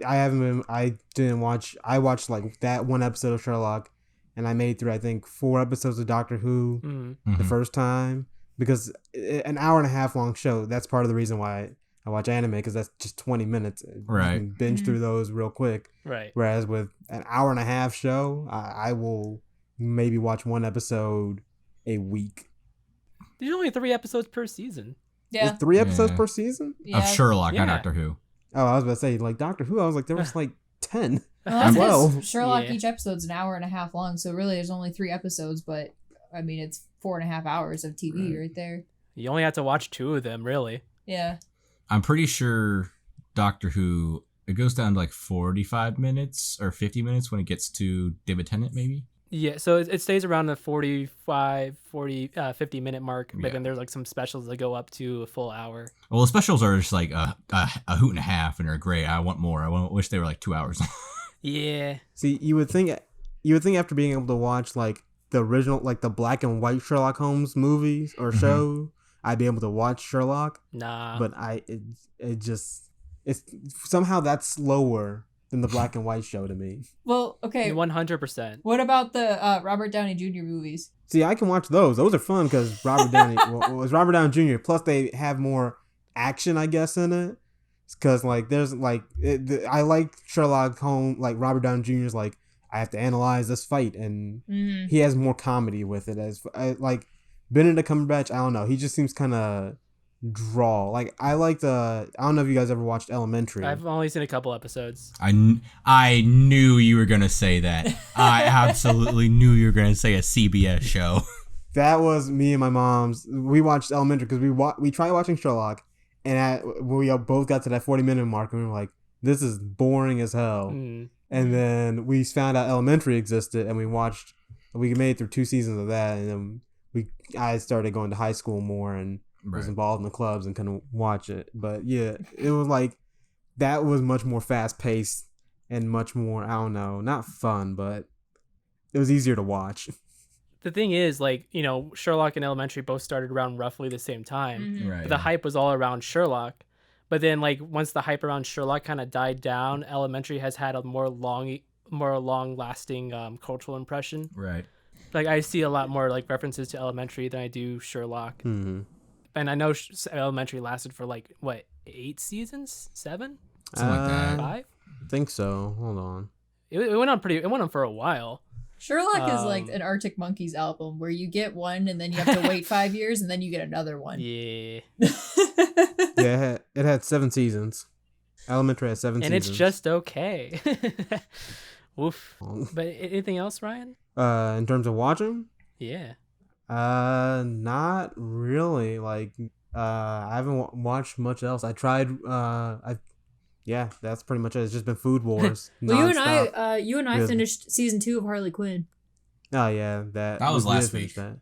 watched like that one episode of Sherlock, and I made through I think 4 episodes of Doctor Who the first time, because an hour and a half long show. That's part of the reason why I watch anime, because that's just 20 minutes. Right. You can binge through those real quick. Right. Whereas with an hour and a half show, I will maybe watch 1 episode a week. There's only 3 episodes per season. Yeah. Is 3 episodes per season? Yeah. Of Sherlock, Yeah. not Doctor Who. Oh, I was about to say like Doctor Who. I was like there was like 10. Well, that's 'cause 12. Sherlock, Yeah. each episode's an hour and a half long, so really there's only 3 episodes, but I mean it's 4.5 hours of TV right there. You only have to watch 2 of them, really. Yeah. I'm pretty sure Doctor Who, it goes down to like 45 minutes or 50 minutes when it gets to David Tennant, maybe. Yeah, so it stays around the 50 minute mark, but Yeah. then there's like some specials that go up to a full hour. Well, the specials are just like a hoot and a half, and they're great. I want more. Wish they were like 2 hours. Yeah. See, you would think after being able to watch like the original, like the black and white Sherlock Holmes movies or show, I'd be able to watch Sherlock. Nah. But it's somehow that's slower than the black and white show to me. Well, okay. 100%. What about the Robert Downey Jr. movies? See, I can watch those. Those are fun because Robert Downey was Robert Downey Jr. Plus, they have more action, I guess, in it. Because like, there's like, I like Sherlock Holmes, like Robert Downey Jr.'s like, I have to analyze this fight, and he has more comedy with it. As like Benedict Cumberbatch, I don't know, he just seems kind of draw. Like I liked I don't know if you guys ever watched Elementary. I've only seen a couple episodes. I knew you were gonna say that. I absolutely knew you were gonna say a CBS show. That was me and my mom's. We watched Elementary because we tried watching Sherlock, and we both got to that 40-minute mark, and we were like, "This is boring as hell." And then we found out Elementary existed, and we made it through 2 seasons of that, and then I started going to high school more and was involved in the clubs and couldn't watch it. But yeah, it was like, that was much more fast paced and much more, I don't know, not fun, but it was easier to watch. The thing is, like, you know, Sherlock and Elementary both started around roughly the same time. Right. But the hype was all around Sherlock. But then, like, once the hype around Sherlock kind of died down, Elementary has had a more long-lasting cultural impression. Right. Like, I see a lot more like references to Elementary than I do Sherlock. Mm-hmm. And I know Elementary lasted for like what, 8 seasons, 7, Something like that. 5. I think so. Hold on. It went on for a while. Sherlock is like an Arctic Monkeys album where you get one and then you have to wait 5 years and then you get another one. Yeah. Yeah, it had 7 seasons. Elementary had 7 And seasons. it's just okay. Woof. But anything else, Ryan? In terms of watching, Yeah. not really. Like, I haven't watched much else. I tried. Yeah, that's pretty much it. It's just been Food Wars. Well, nonstop. you and I Really? finished season 2 of Harley Quinn. Oh yeah, that That was we did last finish week. that.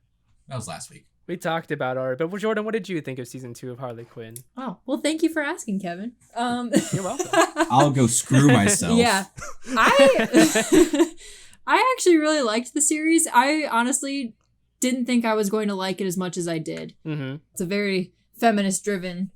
That was last week. We talked about it, but Jordan, what did you think of season 2 of Harley Quinn? Oh, well, thank you for asking, Kevin. You're welcome. I'll go screw myself. Yeah, I actually really liked the series. I honestly didn't think I was going to like it as much as I did. Mm-hmm. It's a very feminist-driven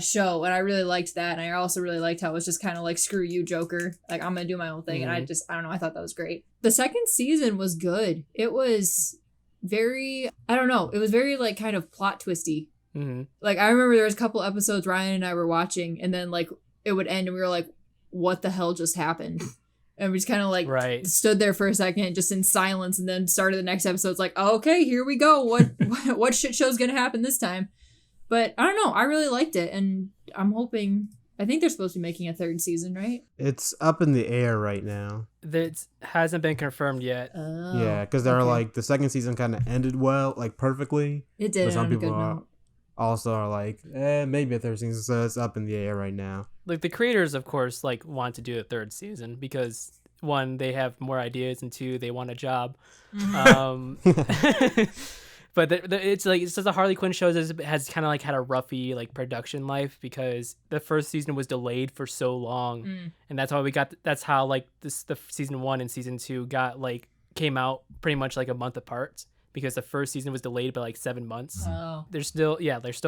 show, and I really liked that. And I also really liked how it was just kind of like, screw you, Joker. Like, I'm gonna do my own thing. And I don't know, I thought that was great. The second season was good. It was very, I don't know, it was very like kind of plot twisty. Mm-hmm. Like, I remember there was a couple episodes Ryan and I were watching, and then like it would end and we were like, what the hell just happened? And we just kind of like stood there for a second just in silence, and then started the next episode. It's like, oh, okay, here we go. What shit show's gonna happen this time? But I don't know, I really liked it, and I'm hoping, I think they're supposed to be making a 3rd season, right? It's up in the air right now. That hasn't been confirmed yet. Oh, Yeah, because they're like, the second season kind of ended well, like perfectly. it did. But some On a people good are note. also are like, maybe a 3rd season. So it's up in the air right now. Like, the creators, of course, like, want to do a 3rd season because 1, they have more ideas, and 2, they want a job. But it's just the Harley Quinn show has kind of like had a roughy like production life because the first season was delayed for so long, and that's how like the season 1 and season 2 got like came out pretty much like a month apart because the first season was delayed by like 7 months. Oh. They're still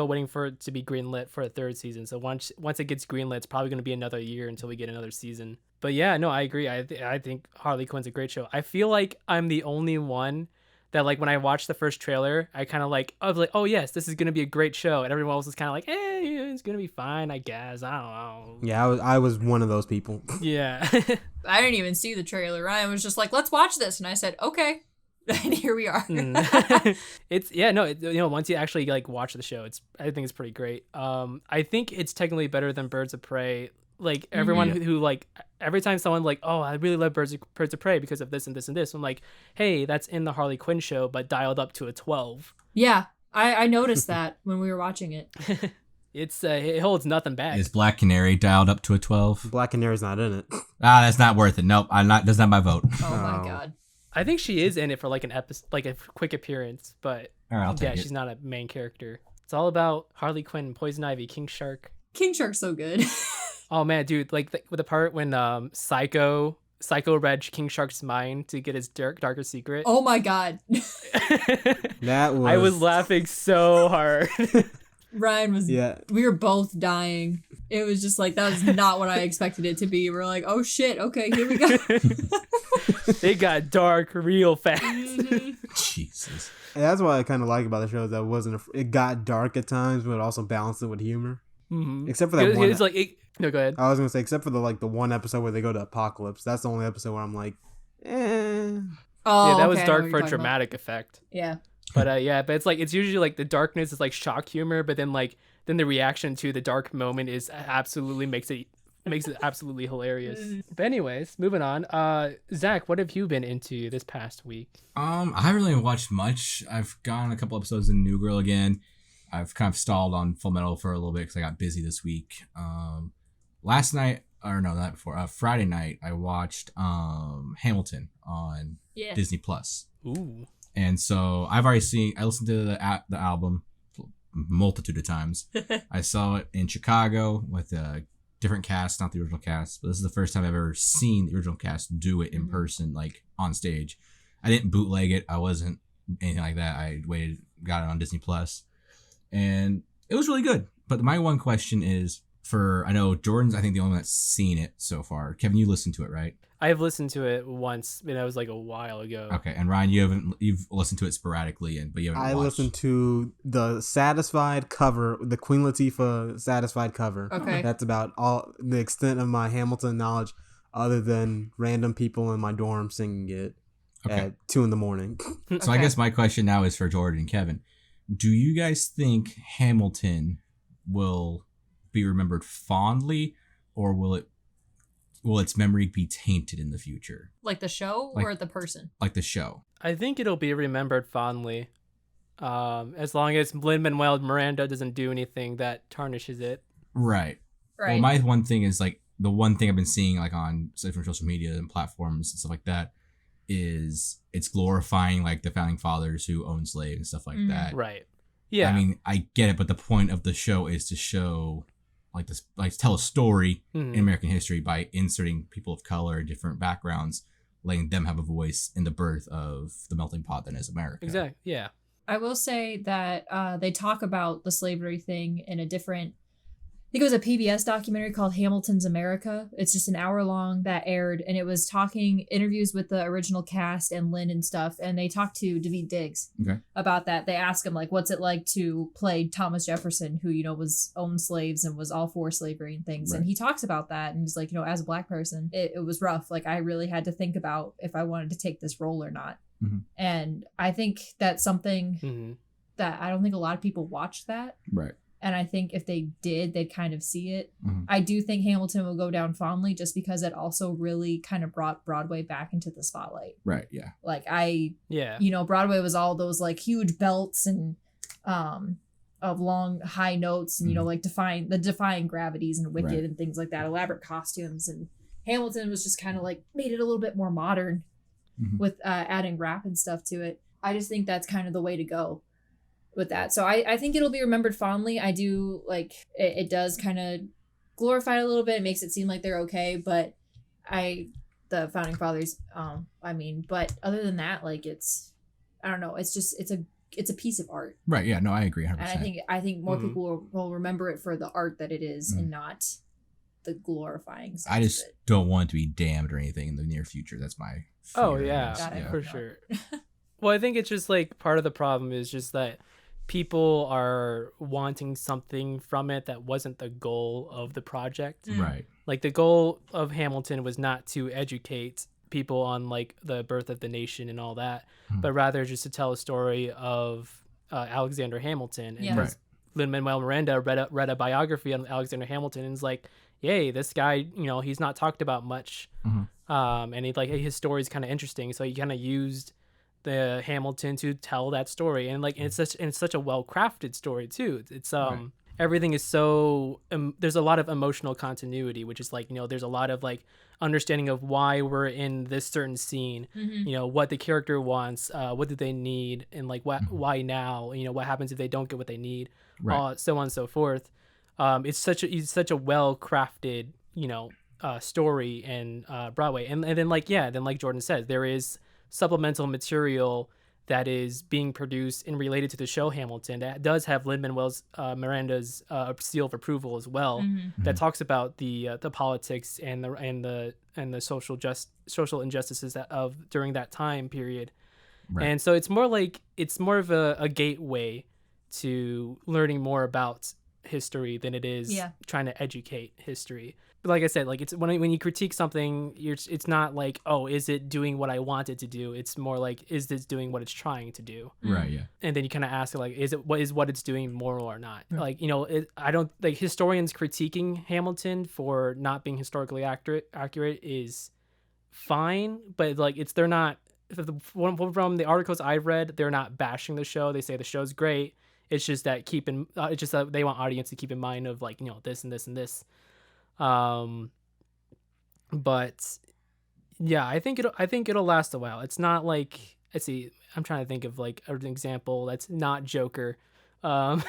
waiting for it to be greenlit for a 3rd season. So once it gets greenlit, it's probably going to be another year until we get another season. But yeah, no, I agree. I think Harley Quinn's a great show. I feel like I'm the only one that like when I watched the first trailer, I was like, oh yes, this is gonna be a great show, and everyone else was kind of like, hey, it's gonna be fine, I guess. I don't know. Yeah, I was one of those people. Yeah. I didn't even see the trailer. Ryan was just like, let's watch this, and I said, okay. And here we are. Once you actually like watch the show, I think it's pretty great. I think it's technically better than Birds of Prey. Like everyone who like every time someone like, oh, I really love Birds of Prey because of this and this and this, I'm like, hey, that's in the Harley Quinn show but dialed up to a 12. Yeah, I noticed that when we were watching it. It holds nothing back. Is Black Canary dialed up to a 12? Black Canary's not in it. That's not worth it. Nope, that's not my vote. Oh my god. I think she is in it for like an episode, like a quick appearance, but All right, I'll yeah, take it. she's not a main character. It's all about Harley Quinn, Poison Ivy, King Shark. King Shark's so good. Oh man, dude, like with the part when Psycho read King Shark's mind to get his darker secret. Oh my god. That was. I was laughing so hard. Ryan was. Yeah. We were both dying. It was just like, that was not what I expected it to be. We're like, oh shit, okay, here we go. They got dark real fast. Jesus. And that's what I kind of like about the show is that it got dark at times, but it also balanced it with humor. Mm-hmm. Except for that one. It's like no, go ahead. I was gonna say, except for the one episode where they go to Apocalypse. That's the only episode where I'm like, eh. Oh, Yeah, that was okay, I know dark what for a you're talking dramatic effect. about. Yeah. But yeah, but it's usually like the darkness is like shock humor, but then the reaction to the dark moment is absolutely makes it absolutely hilarious. But anyways, moving on. Zach, what have you been into this past week? I haven't really watched much. I've gone a couple episodes in New Girl again. I've kind of stalled on Full Metal for a little bit because I got busy this week. Last night, or no, not before. Friday night, I watched Hamilton on Disney Plus. Ooh. And so I listened to the album a multitude of times. I saw it in Chicago with a different cast, not the original cast, but this is the first time I've ever seen the original cast do it in person, like on stage. I didn't bootleg it. I wasn't anything like that. I waited, got it on Disney Plus, and it was really good. But my one question is I know Jordan's, I think, the only one that's seen it so far. Kevin, you listened to it, right? I've listened to it once, and that was like a while ago. Okay, and Ryan, you've listened to it sporadically, but you haven't watched. I listened to the Satisfied cover, the Queen Latifah Satisfied cover. Okay. That's about all the extent of my Hamilton knowledge, other than random people in my dorm singing it at 2 a.m. So I guess my question now is for Jordan and Kevin. Do you guys think Hamilton will be remembered fondly, or will its memory be tainted in the future? Like the show or the person? Like the show. I think it'll be remembered fondly, as long as Lin-Manuel Miranda doesn't do anything that tarnishes it. Right. Well, my one thing is like the one thing I've been seeing like on different social media and platforms and stuff like that is it's glorifying like the founding fathers who owned slaves and stuff like that. Right. Yeah. I mean, I get it, but the point of the show is to show tell a story in American history by inserting people of color, different backgrounds, letting them have a voice in the birth of the melting pot that is America. Exactly. Yeah. I will say that they talk about the slavery thing in a different, I think it was a PBS documentary called Hamilton's America. It's just an hour long that aired, and it was interviews with the original cast and Lynn and stuff, and they talked to Daveed Diggs about that. They asked him, like, what's it like to play Thomas Jefferson, who, was owned slaves and was all for slavery and things. Right. And he talks about that, and he's like, as a Black person, it was rough. Like, I really had to think about if I wanted to take this role or not. Mm-hmm. And I think that's something that I don't think a lot of people watch that. Right. And I think if they did, they'd kind of see it. Mm-hmm. I do think Hamilton will go down fondly just because it also really kind of brought Broadway back into the spotlight. Right, yeah. Like Broadway was all those like huge belts and of long high notes and, like defying gravities and Wicked and things like that, elaborate costumes. And Hamilton was just kind of like made it a little bit more modern with adding rap and stuff to it. I just think that's kind of the way to go with that. So I think it'll be remembered fondly. I do like it does kind of glorify it a little bit. It makes it seem like they're okay, but the founding fathers, but other than that, like I don't know, it's a piece of art. Right. Yeah, no, I agree 100%. And I think more people will remember it for the art that it is and not the glorifying stuff. I just don't want it to be damned or anything in the near future. That's my fear, Oh yeah, for sure. Well, I think it's just like part of the problem is just that people are wanting something from it that wasn't the goal of the project. Right. Like the goal of Hamilton was not to educate people on like the birth of the nation and all that, but rather just to tell a story of Alexander Hamilton. And Lin-Manuel Miranda read a biography on Alexander Hamilton and is like, yay, this guy, he's not talked about much. And his story is kind of interesting. So he kind of used the Hamilton to tell that story, and it's such a well-crafted story too. It's everything is so there's a lot of emotional continuity, which is like, there's a lot of like understanding of why we're in this certain scene, what the character wants, what do they need, and like why now, what happens if they don't get what they need, Right. so on and so forth. It's such a well crafted, story and Broadway, and then like Jordan says, there is supplemental material that is being produced and related to the show Hamilton that does have Lin-Manuel Miranda's seal of approval as well. That talks about the politics and the social injustices of during that time period. Right. And so it's more of a gateway to learning more about history than it is trying to educate history. But like I said, like it's when you critique something, it's not like, oh, is it doing what I want it to do? It's more like, is this doing what it's trying to do? Right. Yeah. And then you kind of ask, like, is what it's doing moral or not? Yeah. Like, I don't like historians critiquing Hamilton for not being historically accurate is fine, but like they're not. From the articles I've read, they're not bashing the show. They say the show's great. It's just that it's just that they want audience to keep in mind of like, this and this and this. But yeah, I think it'll last a while. It's not like, let's see, I'm trying to think of like an example that's not Joker. But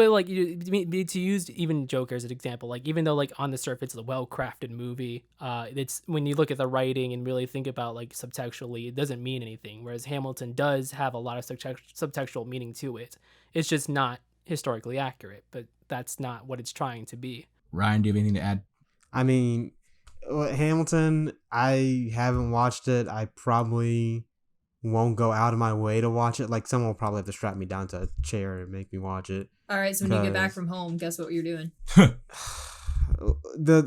like to use even Joker as an example, like even though like on the surface it's a well-crafted movie, it's when you look at the writing and really think about like subtextually, it doesn't mean anything. Whereas Hamilton does have a lot of subtextual meaning to it. It's just not historically accurate, but that's not what it's trying to be. Ryan, do you have anything to add? I mean, Hamilton, I haven't watched it. I probably won't go out of my way to watch it. Like, someone will probably have to strap me down to a chair and make me watch it. All right, so when you get back from home, guess what you're doing? The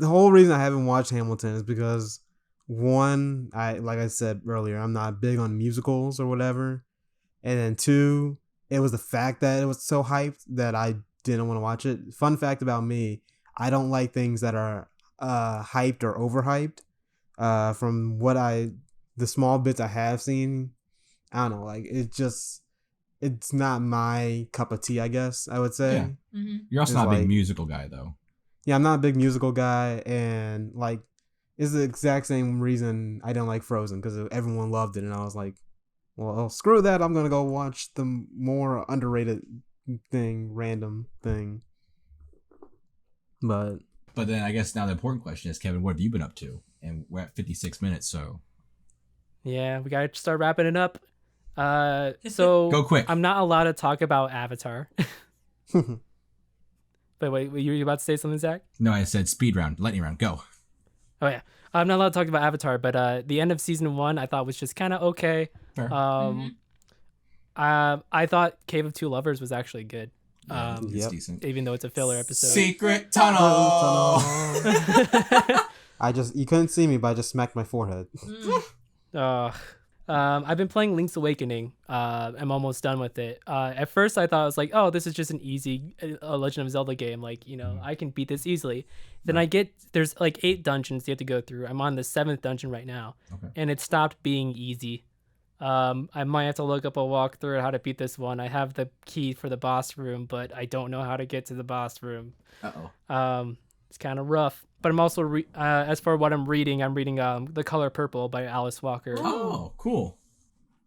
whole reason I haven't watched Hamilton is because, one, like I said earlier, I'm not big on musicals or whatever. And then two, it was the fact that it was so hyped that I didn't want to watch it. Fun fact about me, I don't like things that are hyped or overhyped. From the small bits I have seen, I don't know, like it's not my cup of tea, I guess I would say. Yeah. Mm-hmm. You're also not a big musical guy though. Yeah, I'm not a big musical guy, and like it's the exact same reason I don't like Frozen, because everyone loved it and I was like, well, screw that, I'm gonna go watch the more underrated random thing. But then I guess now the important question is, Kevin, what have you been up to? And we're at 56 minutes, so yeah, we gotta start wrapping it up. So go quick. I'm not allowed to talk about Avatar. But wait, were you about to say something, Zach? No, I said speed round, lightning round, go. Oh yeah, I'm not allowed to talk about Avatar, but the end of season 1 I thought was just kind of okay. Fair. I thought Cave of Two Lovers was actually good. It's decent, even though it's a filler episode. Secret tunnel. You couldn't see me, but I just smacked my forehead. I've been playing Link's Awakening. I'm almost done with it. At first I thought it was like, oh, this is just an easy Legend of Zelda game. Like, I can beat this easily. Then there's like 8 dungeons you have to go through. I'm on the 7th dungeon right now. Okay. And it stopped being easy. I might have to look up a walkthrough on how to beat this one. I have the key for the boss room, but I don't know how to get to the boss room. It's kind of rough. But I'm also as for what I'm reading The Color Purple by Alice Walker. Oh, cool.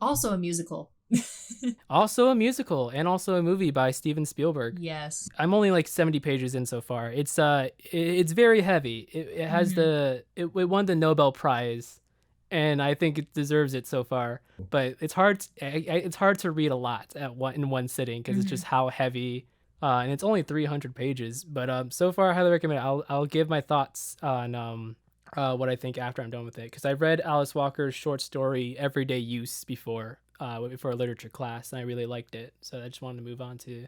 Also a musical. Also a musical, and also a movie by Steven Spielberg. Yes. I'm only like 70 pages in so far. It's very heavy. It has it won the Nobel Prize, and I think it deserves it so far. But it's hard to read a lot in one sitting, because it's just how heavy. And it's only 300 pages, but so far I highly recommend it. I'll give my thoughts on what I think after I'm done with it, because I've read Alice Walker's short story Everyday Use before for a literature class, and I really liked it. So I just wanted to move on to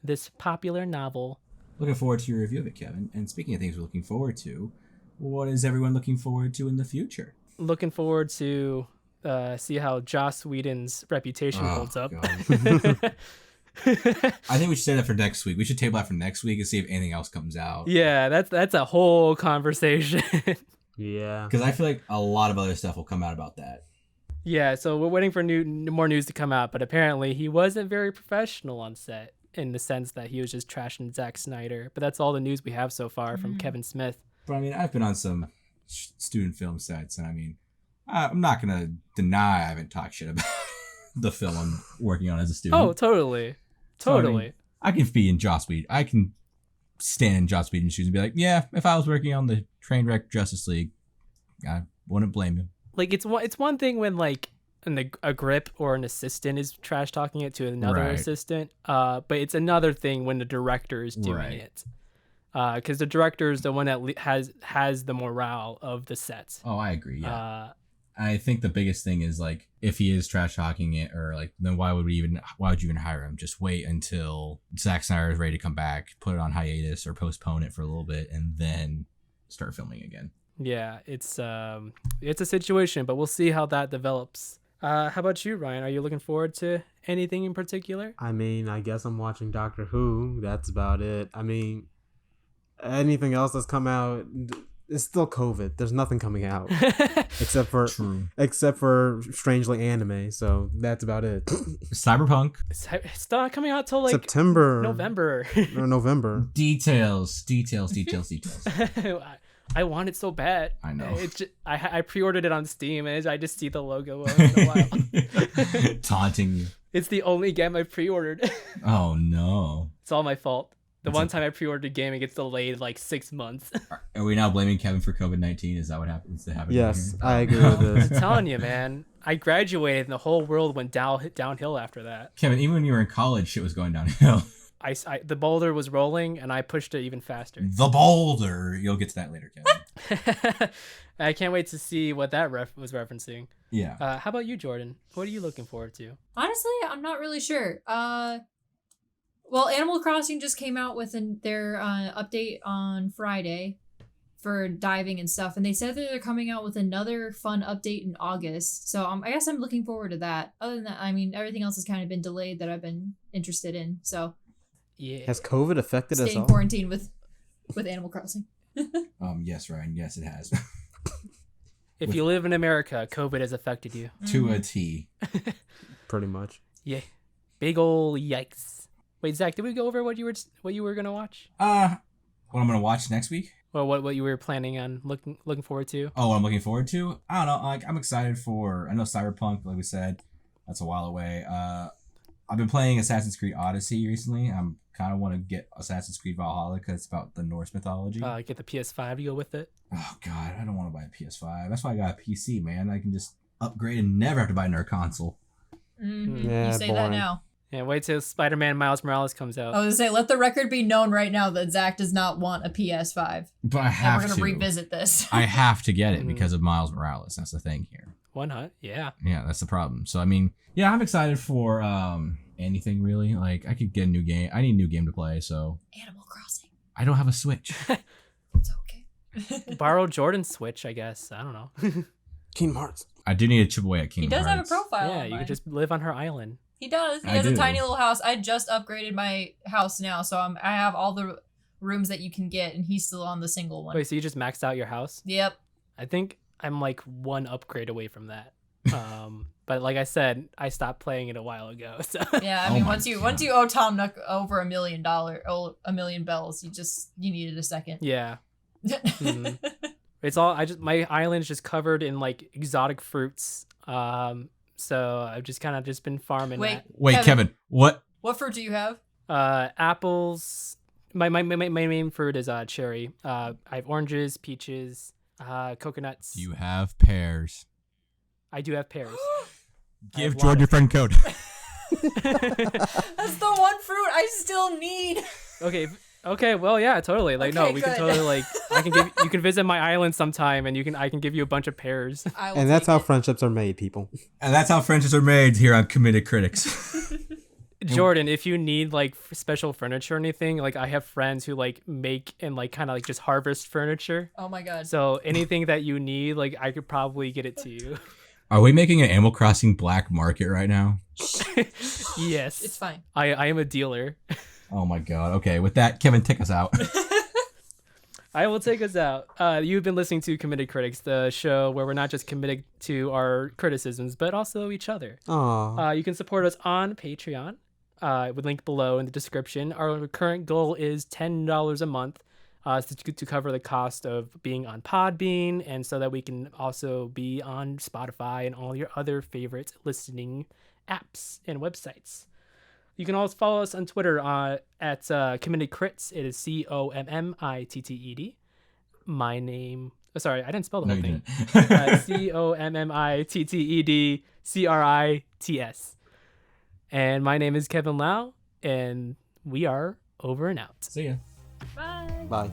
this popular novel. Looking forward to your review of it, Kevin. And speaking of things we're looking forward to, what is everyone looking forward to in the future? Looking forward to see how Joss Whedon's reputation holds up. I think we should say that for next week. We should table that for next week and see if anything else comes out. Yeah, that's a whole conversation. Yeah, because I feel like a lot of other stuff will come out about that. Yeah, so we're waiting for more news to come out, but apparently he wasn't very professional on set. in the sense that he was just trashing Zack Snyder. But that's all the news we have so far from Kevin Smith. But I mean, I've been on some student film sets, and I mean, I'm not gonna deny I haven't talked shit about the film I'm working on as a student. Oh, totally. So, I mean, I can be in Joss Whedon. I can stand in Joss Whedon's shoes and be like, yeah, if I was working on the train wreck Justice League, I wouldn't blame him. Like it's one thing when like a grip or an assistant is trash talking it to another assistant, but it's another thing when the director is doing it, because the director is the one that has the morale of the sets. Oh, I agree. Yeah. I think the biggest thing is like if he is trash talking it, or like then why would you even hire him? Just wait until Zack Snyder is ready to come back, put it on hiatus or postpone it for a little bit, and then start filming again. Yeah, it's a situation, but we'll see how that develops. How about you, Ryan? Are you looking forward to anything in particular? I mean, I guess I'm watching Doctor Who. That's about it. I mean, anything else that's come out, it's still COVID. There's nothing coming out except for strangely anime. So that's about it. Cyberpunk. It's not coming out till like November. Or November. Details. I want it so bad. I know. It's just, I pre-ordered it on Steam, and I just see the logo once in a while. Taunting you. It's the only game I pre-ordered. Oh no. It's all my fault. One time I pre-ordered a game, it gets delayed like 6 months. Are we now blaming Kevin for COVID-19? Is that what happens to happen? Yes, I agree with this. I'm telling you, man. I graduated, and the whole world went downhill after that. Kevin, even when you were in college, shit was going downhill. The boulder was rolling, and I pushed it even faster. The boulder. You'll get to that later, Kevin. I can't wait to see what that was referencing. Yeah. How about you, Jordan? What are you looking forward to? Honestly, I'm not really sure. Well, Animal Crossing just came out with their update on Friday for diving and stuff, and they said that they're coming out with another fun update in August. So I guess I'm looking forward to that. Other than that, I mean, everything else has kind of been delayed that I've been interested in. So yeah. Has COVID affected us stay all? in quarantine with Animal Crossing. Yes, Ryan. Yes, it has. If you live in America, COVID has affected you. To a T. Pretty much. Yeah. Big ol' yikes. Wait, Zach, did we go over what you were gonna watch? What I'm gonna watch next week? Well, what you were planning on looking forward to? Oh, what I'm looking forward to? I don't know. Like I'm excited for. I know Cyberpunk, like we said, that's a while away. I've been playing Assassin's Creed Odyssey recently. I'm kind of want to get Assassin's Creed Valhalla because it's about the Norse mythology. Get the PS5 to go with it. Oh God, I don't want to buy a PS5. That's why I got a PC, man. I can just upgrade and never have to buy another console. Mm-hmm. Yeah, you say boring. that now. Yeah, wait till Spider-Man Miles Morales comes out. I was gonna say, let the record be known right now that Zach does not want a PS5. But I have to. And we're gonna revisit this. I have to get it because of Miles Morales. That's the thing here. Why not? Yeah. Yeah, that's the problem. So I mean, yeah, I'm excited for anything really. Like I could get a new game. I need a new game to play. So Animal Crossing. I don't have a Switch. It's okay. Borrow Jordan's Switch, I guess. I don't know. Kingdom Hearts. I do need to chip away at Kingdom He does Hearts. have a profile. Yeah, you could just live on her island. He does. He I has do. a tiny little house. I just upgraded my house now, so I have all the rooms that you can get, and he's still on the single one. Wait, so you just maxed out your house? Yep. I think I'm like one upgrade away from that. But like I said, I stopped playing it a while ago. So Yeah, I Oh mean, my once you owe Tom Nook over $1 million, a million bells, you needed a second. yeah, Mhm. It's all my island's just covered in like exotic fruits. So I've just kind of just been farming Wait. that. Wait, Kevin, what? What fruit do you have? Apples. My main fruit is cherry. I have oranges, peaches, coconuts. You have pears. I do have pears. Give have Jordan your friend code. That's the one fruit I still need. Okay, well, yeah, totally. Like, no, Okay, we good. can totally like. You can visit my island sometime, and I can give you a bunch of pears. I will And that's take how it. friendships are made, people. And that's how friendships are made here on Committed Critics. Jordan, if you need like special furniture or anything, like I have friends who like make and like kind of like just harvest furniture. Oh my god. So anything that you need, like I could probably get it to you. Are we making an Animal Crossing black market right now? Yes, It's fine. I am a dealer. Oh my God. Okay, with that, Kevin, take us out. I will take us out. You've been listening to Committed Critics, the show where we're not just committed to our criticisms, but also each other. Aww. You can support us on Patreon. with link below in the description. Our current goal is $10 a month to cover the cost of being on Podbean, and so that we can also be on Spotify and all your other favorite listening apps and websites. You can also follow us on Twitter at Committed Crits. It is COMMITTED. My name. Oh, sorry, I didn't spell the whole thing. COMMITTEDCRITS. And my name is Kevin Lau, and we are over and out. See ya. Bye. Bye.